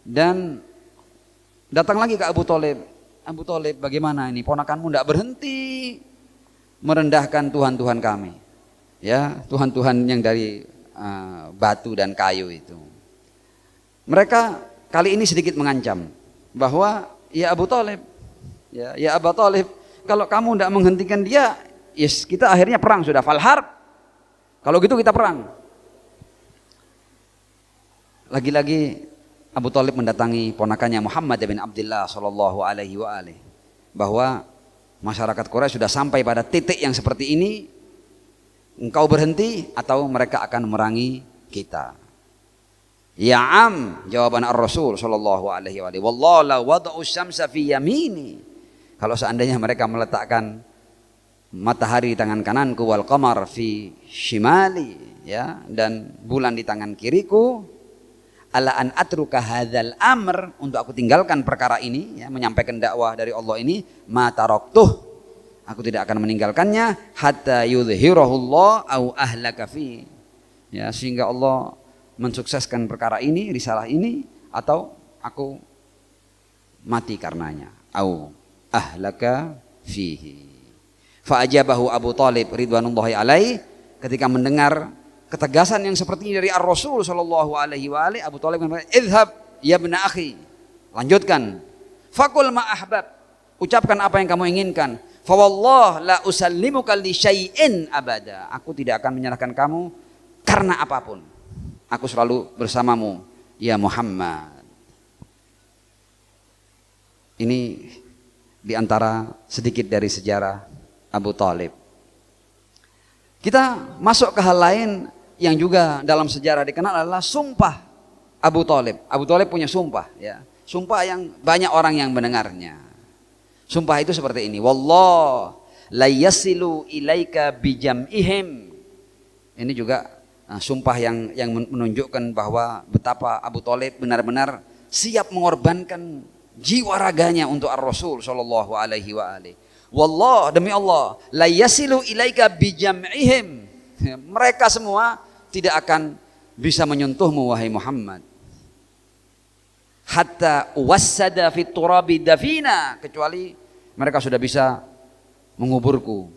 Speaker 1: dan datang lagi ke Abu Thalib. Abu Thalib, bagaimana ini ponakanmu tidak berhenti merendahkan Tuhan-Tuhan kami, ya, Tuhan-Tuhan yang dari batu dan kayu itu. Mereka kali ini sedikit mengancam bahwa ya Abu Thalib, ya Abu Thalib, kalau kamu tidak menghentikan dia, yes, kita akhirnya perang sudah, fal harb. Kalau gitu kita perang. Lagi-lagi Abu Thalib mendatangi ponakannya Muhammad bin Abdullah sallallahu alaihi wa alihi, bahwa masyarakat Quraisy sudah sampai pada titik yang seperti ini, engkau berhenti atau mereka akan memerangi kita. Ya am, jawaban Ar-Rasul sallallahu alaihi wa alihi, wallahu la wada'u syamsa fi yamini. Kalau seandainya mereka meletakkan matahari di tangan kananku, wal qamar fi shimali, ya, dan bulan di tangan kiriku, ala an atruka hadzal amr, untuk aku tinggalkan perkara ini, ya, menyampaikan dakwah dari Allah ini, ma taraktuh, aku tidak akan meninggalkannya, hatta yudhhirahullah au ahlaka fi, ya, sehingga Allah mensukseskan perkara ini, risalah ini, atau aku mati karenanya, au ahlaka fihi. Fa ajabahu Abu Thalib ridwanullahi alaihi, ketika mendengar ketegasan yang seperti ini dari Ar-Rasul sallallahu alaihi wa alihi, Abu Thalib berkata, "Idhhab ya ibna akhi." Lanjutkan. "Faqul ma ahbab." Ucapkan apa yang kamu inginkan. "Fa wallah la usallimuka li syai'in abada." Aku tidak akan menyerahkan kamu karena apapun. Aku selalu bersamamu ya Muhammad. Ini diantara sedikit dari sejarah Abu Thalib. Kita masuk ke hal lain yang juga dalam sejarah dikenal adalah sumpah Abu Thalib. Abu Thalib punya sumpah, ya. Sumpah yang banyak orang yang mendengarnya. Sumpah itu seperti ini. Wallah la yasilu ilaika bijam'ihim. Ini juga sumpah yang menunjukkan bahwa betapa Abu Thalib benar-benar siap mengorbankan jiwa raganya untuk Ar-Rasul sallallahu alaihi wa alihi. Wallah, demi Allah, la yasilu ilaika bijam'ihim. Mereka semua tidak akan bisa menyentuhmu wahai Muhammad. Hatta wassada fit turabi dafina, kecuali mereka sudah bisa menguburku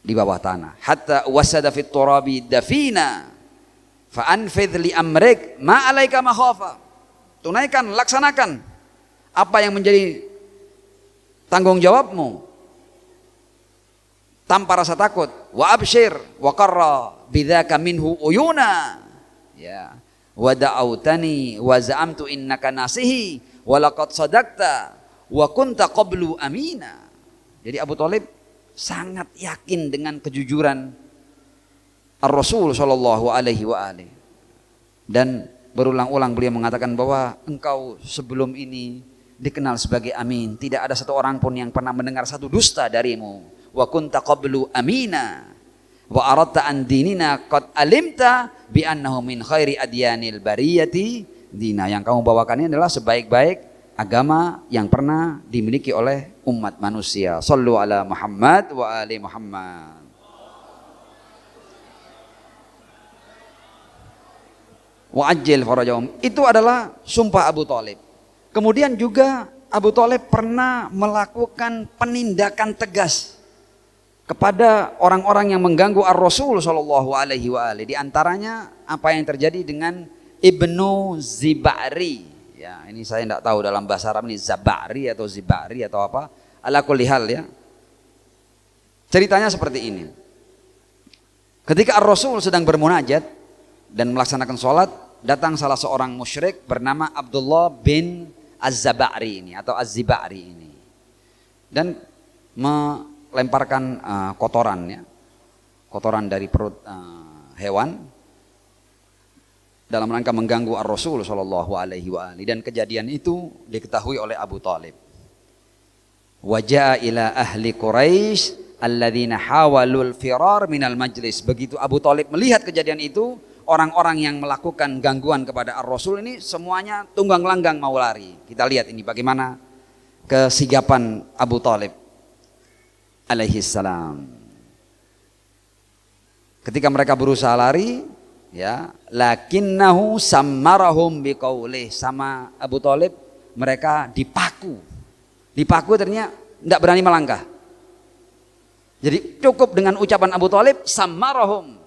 Speaker 1: di bawah tanah. Hatta wassada fit turabi dafina fa anfidh li amrik ma alaika makhafa. Tunaikan, laksanakan apa yang menjadi tanggung jawabmu tanpa rasa takut. Wa abshir wa qarra bidzaka minhu uyuna, ya, wa da'autani wa za'amtu innaka nasihi wa laqad sadaqta wa kunta qablu amina. Jadi Abu Thalib sangat yakin dengan kejujuran Ar-Rasul sallallahu alaihi wa alihi, dan berulang-ulang beliau mengatakan bahwa engkau sebelum ini dikenal sebagai amin, tidak ada satu orang pun yang pernah mendengar satu dusta darimu. Wa kunta qablu amina wa aradta an dinina qad alimta bi annahu min khairi adyanil bariyati dina. Yang kamu bawakan ini adalah sebaik-baik agama yang pernah dimiliki oleh umat manusia. Shallu ala Muhammad wa ali Muhammad. Wa ajil farajahum. Itu adalah sumpah Abu Thalib. Kemudian juga Abu Thalib pernah melakukan penindakan tegas kepada orang-orang yang mengganggu Ar-Rasul sallallahu alaihi wa alihi. Di antaranya apa yang terjadi dengan Ibnu Zibari. Ya, ini saya tidak tahu dalam bahasa Arab ini Zabari atau Zibari atau apa. Ala kulli hal, ya. Ceritanya seperti ini. Ketika Ar-Rasul sedang bermunajat dan melaksanakan sholat, datang salah seorang musyrik bernama Abdullah bin Az-Zabari ini atau Az-Zibari ini, dan lemparkan kotoran, ya, kotoran dari perut hewan dalam rangka mengganggu Ar-Rasul sallallahu alaihi wa alihi. Dan kejadian itu diketahui oleh Abu Thalib. Wa jaa ila ahli Quraisy alladzina hawalul firar minal majlis. Begitu Abu Thalib melihat kejadian itu, orang-orang yang melakukan gangguan kepada Ar-Rasul ini semuanya tunggang langgang mau lari. Kita lihat ini bagaimana kesigapan Abu Thalib alaihi salam. Ketika mereka berusaha lari, ya, lakinnahu sammarahum biqaulih, sama Abu Thalib mereka dipaku. Dipaku ternyata tidak berani melangkah. Jadi cukup dengan ucapan Abu Thalib sammarahum.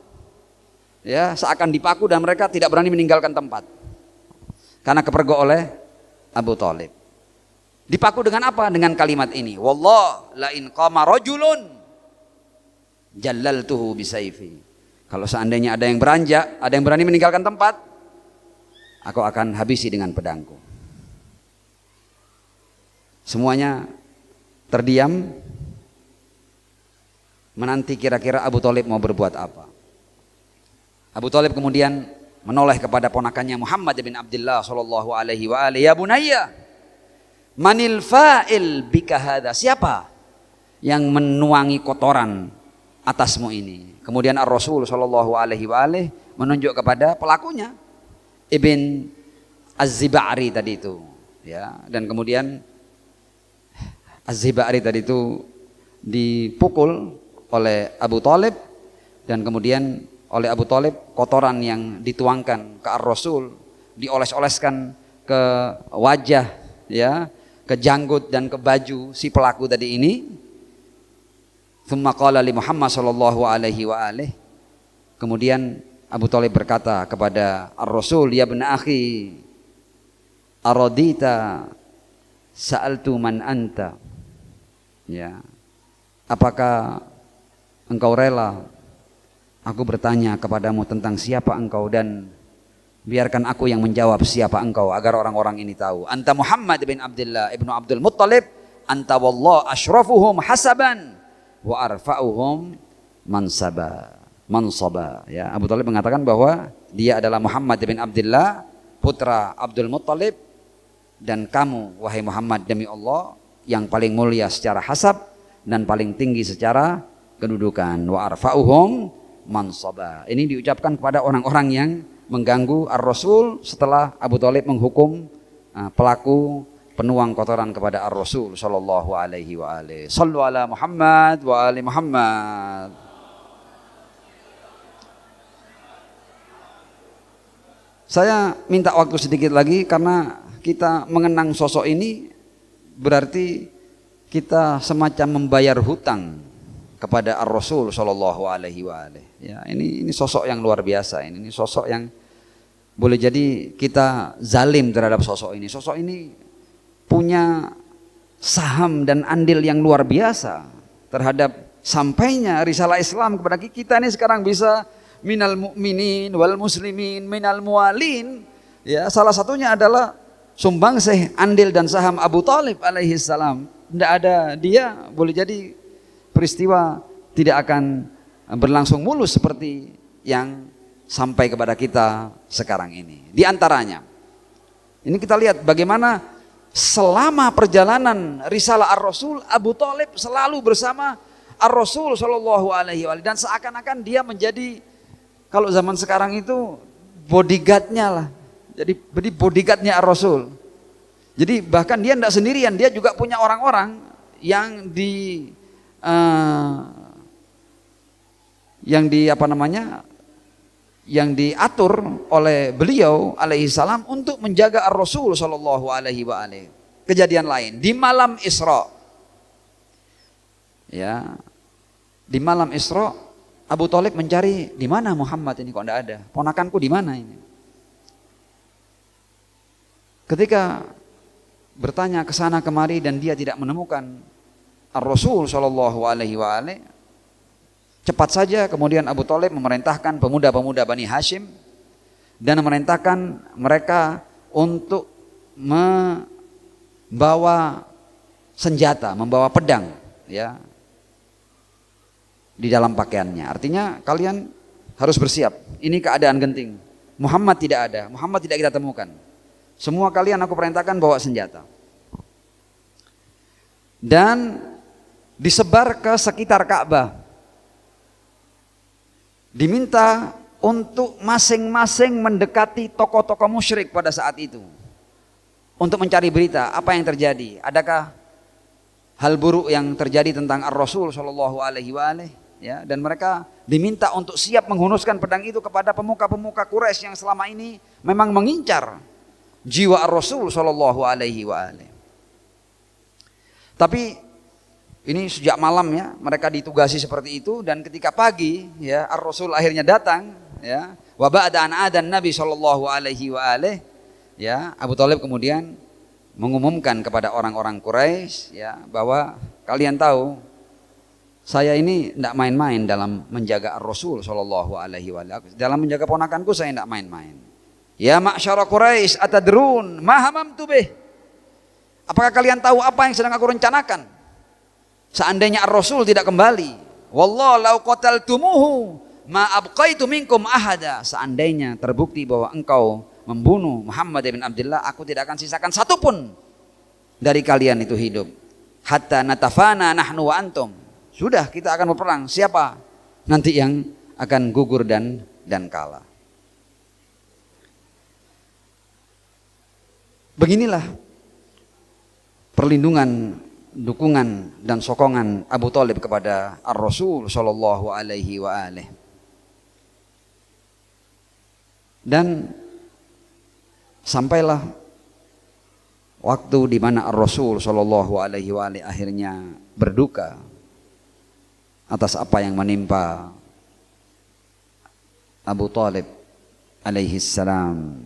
Speaker 1: Ya, seakan dipaku dan mereka tidak berani meninggalkan tempat. Karena kepergok oleh Abu Thalib. Dipaku dengan apa? Dengan kalimat ini. Wallah la in qama rajulun jallaltuhu bisayfi. Kalau seandainya ada yang beranjak, ada yang berani meninggalkan tempat, aku akan habisi dengan pedangku. Semuanya terdiam, menanti kira-kira Abu Thalib mau berbuat apa. Abu Thalib kemudian menoleh kepada ponakannya Muhammad bin Abdullah sallallahu alaihi wa alihi, ya bunayya, manil fa'il bika hadza, siapa yang menuangi kotoran atasmu ini? Kemudian Ar-Rasul sallallahu alaihi wa alihi menunjuk kepada pelakunya, Ibn Az-Ziba'ri tadi itu, ya, dan kemudian Az-Ziba'ri tadi itu dipukul oleh Abu Thalib, dan kemudian oleh Abu Thalib kotoran yang dituangkan ke Ar-Rasul dioles-oleskan ke wajah, ya, ke janggut dan ke baju si pelaku tadi ini. Tsumma qala li Muhammad sallallahu alaihi wa alihi, kemudian Abu Thalib berkata kepada Ar-Rasul, ya ibn akhi, aradita sa'altu man anta, ya, apakah engkau rela aku bertanya kepadamu tentang siapa engkau, dan biarkan aku yang menjawab siapa engkau agar orang-orang ini tahu. Anta Muhammad bin Abdullah ibnu Abdul Muttalib, anta wallah ashrafuhum hasaban wa arfa'uhum mansaba. Ya, Abu Thalib mengatakan bahwa dia adalah Muhammad bin Abdullah, putra Abdul Muttalib, dan kamu wahai Muhammad demi Allah yang paling mulia secara hasab dan paling tinggi secara kedudukan. Wa arfa'uhum mansaba. Ini diucapkan kepada orang-orang yang mengganggu Ar-Rasul setelah Abu Thalib menghukum pelaku penuang kotoran kepada Ar-Rasul sallallahu alaihi wa alihi. Shallu ala Muhammad wa ali Muhammad. Saya minta waktu sedikit lagi karena kita mengenang sosok ini berarti kita semacam membayar hutang kepada Ar-Rasul sallallahu alaihi wa alihi. Ya, ini sosok yang luar biasa. Ini sosok yang boleh jadi kita zalim terhadap sosok ini. Sosok ini punya saham dan andil yang luar biasa terhadap sampainya risalah Islam kepada kita. Ini sekarang bisa minal mu'minin wal muslimin minal muwalin. Ya, salah satunya adalah sumbangsih andil dan saham Abu Thalib alaihi salam. Tidak ada dia, boleh jadi peristiwa tidak akan berlangsung mulus seperti yang sampai kepada kita sekarang ini. Di antaranya, ini kita lihat bagaimana selama perjalanan risalah Ar-Rasul, Abu Thalib selalu bersama Ar-Rasul sallallahu alaihi wasallam, dan seakan-akan dia menjadi, kalau zaman sekarang itu bodyguardnya lah. Jadi bodyguardnya Ar-Rasul. Jadi bahkan dia tidak sendirian, dia juga punya orang-orang yang yang diatur oleh beliau alaihi salam untuk menjaga Ar-Rasul sallallahu alaihi wa alihi. Kejadian lain di malam Isra. Ya. Di malam Isra Abu Thalib mencari di mana Muhammad ini, kok tidak ada. Ponakanku di mana ini? Ketika bertanya ke sana kemari dan dia tidak menemukan Ar-Rasul sallallahu alaihi wa alihi, cepat saja kemudian Abu Thalib memerintahkan pemuda-pemuda Bani Hashim dan memerintahkan mereka untuk membawa senjata, membawa pedang, ya, di dalam pakaiannya. Artinya kalian harus bersiap. Ini keadaan genting. Muhammad tidak ada, Muhammad tidak kita temukan. Semua kalian aku perintahkan bawa senjata. dan disebar ke sekitar Ka'bah. Diminta untuk masing-masing mendekati tokoh-tokoh musyrik pada saat itu untuk mencari berita apa yang terjadi, adakah hal buruk yang terjadi tentang Ar-Rasul Shallallahu Alaihi Wasallam, ya, dan mereka diminta untuk siap menghunuskan pedang itu kepada pemuka-pemuka Quraisy yang selama ini memang mengincar jiwa Ar-Rasul Shallallahu Alaihi Wasallam. Tapi ini sejak malam, ya, mereka ditugasi seperti itu, dan ketika pagi, ya, Ar-Rasul akhirnya datang, ya, wa ba'da an adan Nabi Shallallahu Alaihi Wasallam, ya, Abu Thalib kemudian mengumumkan kepada orang-orang Quraisy, ya, bahwa kalian tahu saya ini tidak main-main dalam menjaga Ar-Rasul Shallallahu Alaihi Wasallam. Dalam menjaga ponakanku saya tidak main-main. Ya ma'syara Quraisy atadrun ma hamamtu bih. Apakah kalian tahu apa yang sedang aku rencanakan? Seandainya Ar-Rasul tidak kembali, wallahu law qataltumuhu ma abqaitu minkum ahada. Seandainya terbukti bahwa engkau membunuh Muhammad bin Abdullah, aku tidak akan sisakan satupun dari kalian itu hidup. Hatta natafana nahnu wa antum. Sudah, kita akan berperang. Siapa nanti yang akan gugur dan kalah. Beginilah perlindungan, dukungan dan sokongan Abu Thalib kepada Ar-Rasul Shallallahu Alaihi Wasallam. Dan sampailah waktu di mana Ar-Rasul Shallallahu Alaihi Wasallam akhirnya berduka atas apa yang menimpa Abu Thalib alaihi salam.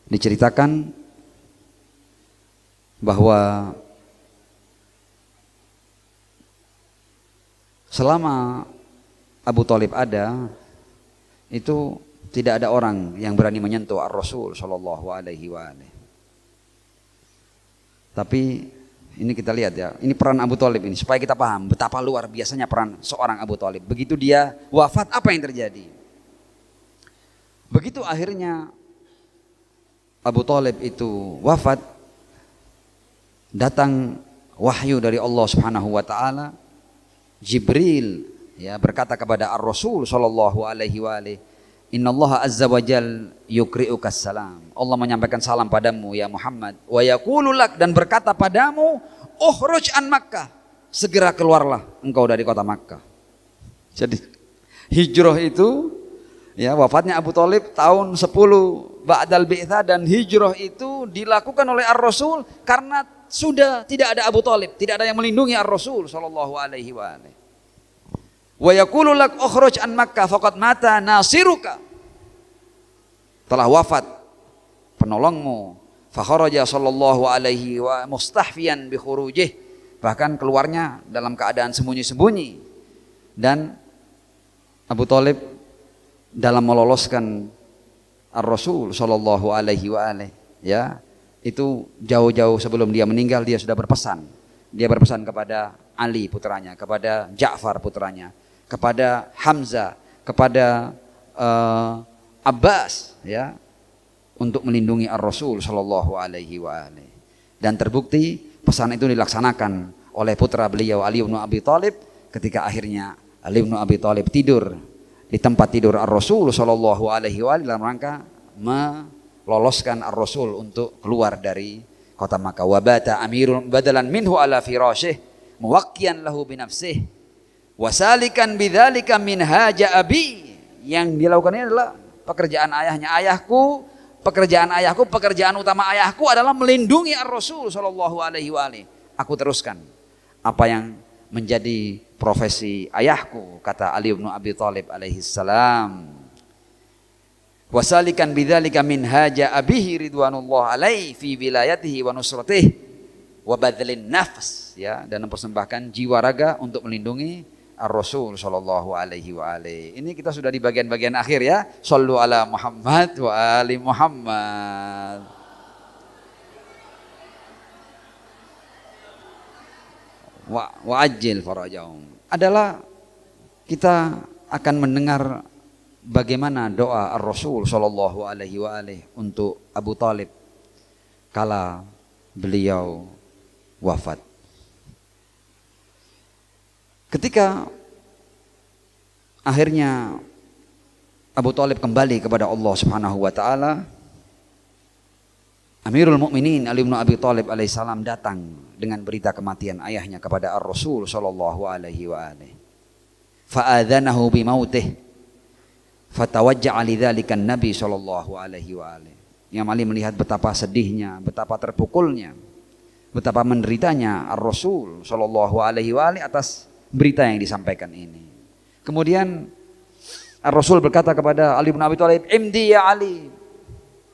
Speaker 1: Diceritakan bahwa selama Abu Thalib ada, itu tidak ada orang yang berani menyentuh Ar-Rasul Shallallahu Alaihi Wasallam. Tapi ini kita lihat, ya, ini peran Abu Thalib ini supaya kita paham betapa luar biasanya peran seorang Abu Thalib. Begitu dia wafat, apa yang terjadi? Begitu akhirnya Abu Thalib itu wafat, datang wahyu dari Allah Subhanahu wa taala. Jibril, ya, berkata kepada Ar-Rasul Shallallahu Alaihi Wasallam, Innallaha azza wa jal yukri'ukas salam. Allah menyampaikan salam padamu ya Muhammad. Wa yaqulu lak, dan berkata padamu, ukhruj an Makkah, segera keluarlah engkau dari kota Makkah. Jadi hijrah itu, ya, wafatnya Abu Thalib tahun 10 ba'dal bi'tsah, dan hijrah itu dilakukan oleh Ar-Rasul karena sudah tidak ada Abu Thalib, tidak ada yang melindungi Ar-Rasul sallallahu alaihi wasallam. Wa yaqulu lak ukhruj an Makkah faqad mata nasiruka. Telah wafat penolongmu. Fa kharaja sallallahu alaihi wa mustahfiyan bi khurujih. Bahkan keluarnya dalam keadaan sembunyi-sembunyi. Dan Abu Thalib dalam meloloskan Ar-Rasul sallallahu alaihi wa alihi, ya, itu jauh-jauh sebelum dia meninggal dia sudah berpesan. Dia berpesan kepada Ali putranya, kepada Ja'far putranya, kepada Hamzah, kepada Abbas, ya, untuk melindungi Ar-Rasul sallallahu alaihi wasallam. Dan terbukti pesan itu dilaksanakan oleh putra beliau Ali bin Abi Thalib ketika akhirnya Ali bin Abi Thalib tidur di tempat tidur Ar-Rasul sallallahu alaihi wasallam dalam rangka meloloskan Ar-Rasul untuk keluar dari kota Makkah. Wa bata amirun badalan minhu ala firasyih muwaqqiyan lahu bi nafsihi wasalikan bidzalika min haja abi. Yang dilakukan ini adalah pekerjaan ayahnya. Pekerjaan utama ayahku adalah melindungi Ar-Rasul sallallahu alaihi wasallam. Aku teruskan apa yang menjadi profesi ayahku, kata Ali bin Abi Thalib alaihi salam. Wasalikan bidzalika min haja abihi ridwanullah alaihi fi wilayatihi wa nusratihi wa badlin nafs, ya, dan mempersembahkan jiwa raga untuk melindungi Ar-Rasul sallallahu alaihi wa alihi. Ini kita sudah di bagian-bagian akhir, ya. Shallu ala Muhammad wa ali Muhammad. Wa ajil farajahum. Adalah kita akan mendengar bagaimana doa Ar-Rasul sallallahu alaihi wa alihi untuk Abu Thalib kala beliau wafat. Ketika akhirnya Abu Thalib kembali kepada Allah Subhanahu wa taala, Amirul Mukminin Ali bin Abi Thalib alaihissalam datang dengan berita kematian ayahnya kepada Ar-Rasul sallallahu alaihi wa alihi. Fa'adzanahu bimautih. Fatawajja'a lidzalika an-nabi sallallahu alaihi wa alihi. Imam Ali melihat betapa sedihnya, betapa terpukulnya, betapa menderitanya Ar-Rasul sallallahu alaihi wa alihi atas berita yang disampaikan ini. Kemudian Ar-Rasul berkata kepada Ali bin Abi Thalib, "Imdi ya Ali."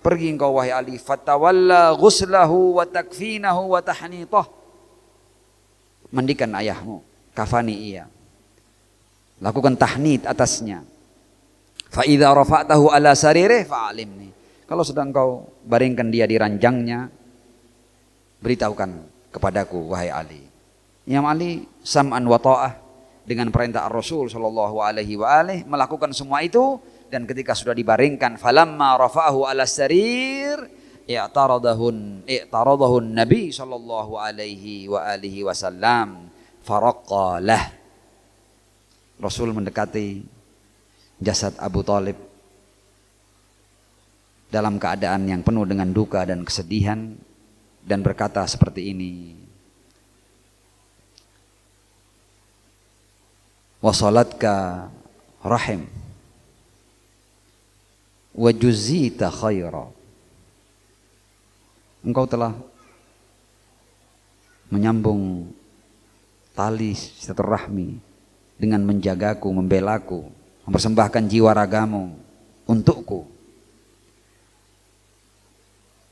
Speaker 1: Pergi engkau wahai Ali, fatawalla ghuslahu wa takfinahu wa tahnitah. Mandikan ayahmu, kafani ia. Lakukan tahnit atasnya. Fa idza rafa'tahu ala saririh fa'alimni. Kalau sedang kau baringkan dia di ranjangnya, beritahukan kepadaku wahai Ali. Imam Ali sam'an wa ta'ah, dengan perintah Ar-Rasul sallallahu alaihi wa alihi melakukan semua itu. Dan ketika sudah dibaringkan, falamma rafa'ahu ala sarir i'taradahun Nabi sallallahu alaihi wa alihi wasallam faraqalah. Rasul mendekati jasad Abu Thalib dalam keadaan yang penuh dengan duka dan kesedihan dan berkata seperti ini, wasalatka rahim wa juzita khaira. Engkau telah menyambung tali silaturahmi dengan menjagaku, membelaku, mempersembahkan jiwa ragamu untukku.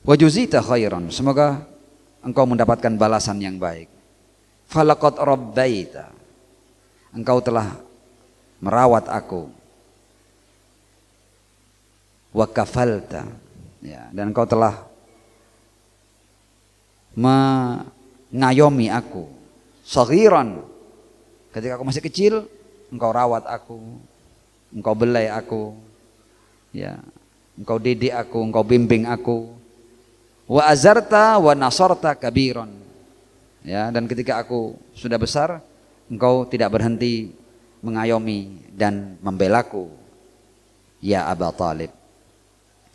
Speaker 1: Wa juzita khairan, semoga engkau mendapatkan balasan yang baik. Falaqad rabbaita, engkau telah merawat aku. Wa kafalta, ya, dan engkau telah mengayomi aku. Saghiran, ketika aku masih kecil engkau rawat aku, engkau belai aku, ya, engkau didik aku, engkau bimbing aku. Wa azarta wa nasarta kabiran, ya, dan ketika aku sudah besar engkau tidak berhenti mengayomi dan membelaku, ya Aba Thalib.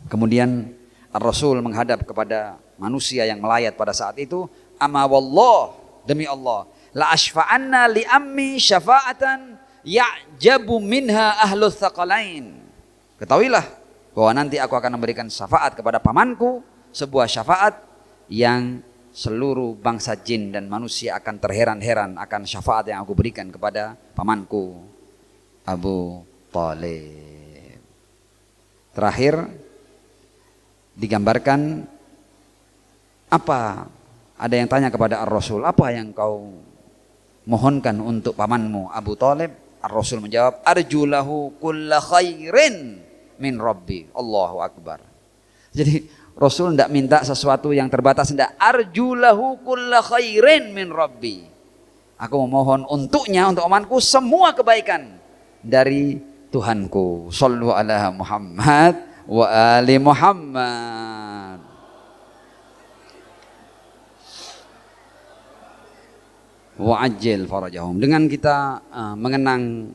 Speaker 1: Kemudian Ar-Rasul menghadap kepada manusia yang melayat pada saat itu, ama wallah, demi Allah, la ashfa'anna li ammi syafa'atan ya'jabu minha ahlus thaqalain. Ketahuilah bahwa nanti aku akan memberikan syafaat kepada pamanku, sebuah syafaat yang seluruh bangsa jin dan manusia akan terheran-heran akan syafaat yang aku berikan kepada pamanku Abu Thalib. Terakhir digambarkan, apa, ada yang tanya kepada Ar-Rasul, apa yang kau mohonkan untuk pamanmu Abu Thalib? Ar-Rasul menjawab, arjulahu kulla khairin min Rabbi. Allahu Akbar. Jadi Rasul tidak minta sesuatu yang terbatas, tidak. Arjulahu kulla khairin min Rabbi. Aku memohon untuknya, untuk pamanku, semua kebaikan dari Tuhanku. Shallu ala Muhammad wa ali Muhammad. Wa ajil farajahum. Dengan kita mengenang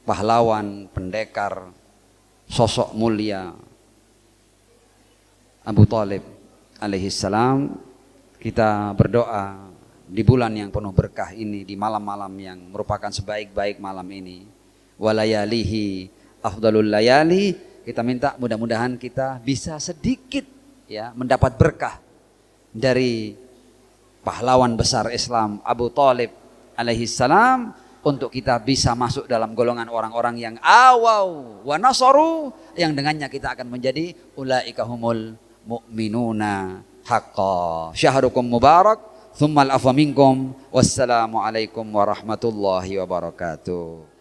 Speaker 1: pahlawan, pendekar, sosok mulia Abu Thalib alaihissalam, kita berdoa di bulan yang penuh berkah ini, di malam-malam yang merupakan sebaik-baik malam ini, walayalihi afdalul layali. Kita minta mudah-mudahan kita bisa sedikit, ya, mendapat berkah dari pahlawan besar Islam Abu Thalib alaihissalam, untuk kita bisa masuk dalam golongan orang-orang yang awau wa nasaru, yang dengannya kita akan menjadi ulaika humul mu'minuna haqqa. Syahrukum mubarak, thummal afwa minkum, wassalamu alaikum warahmatullahi wabarakatuh.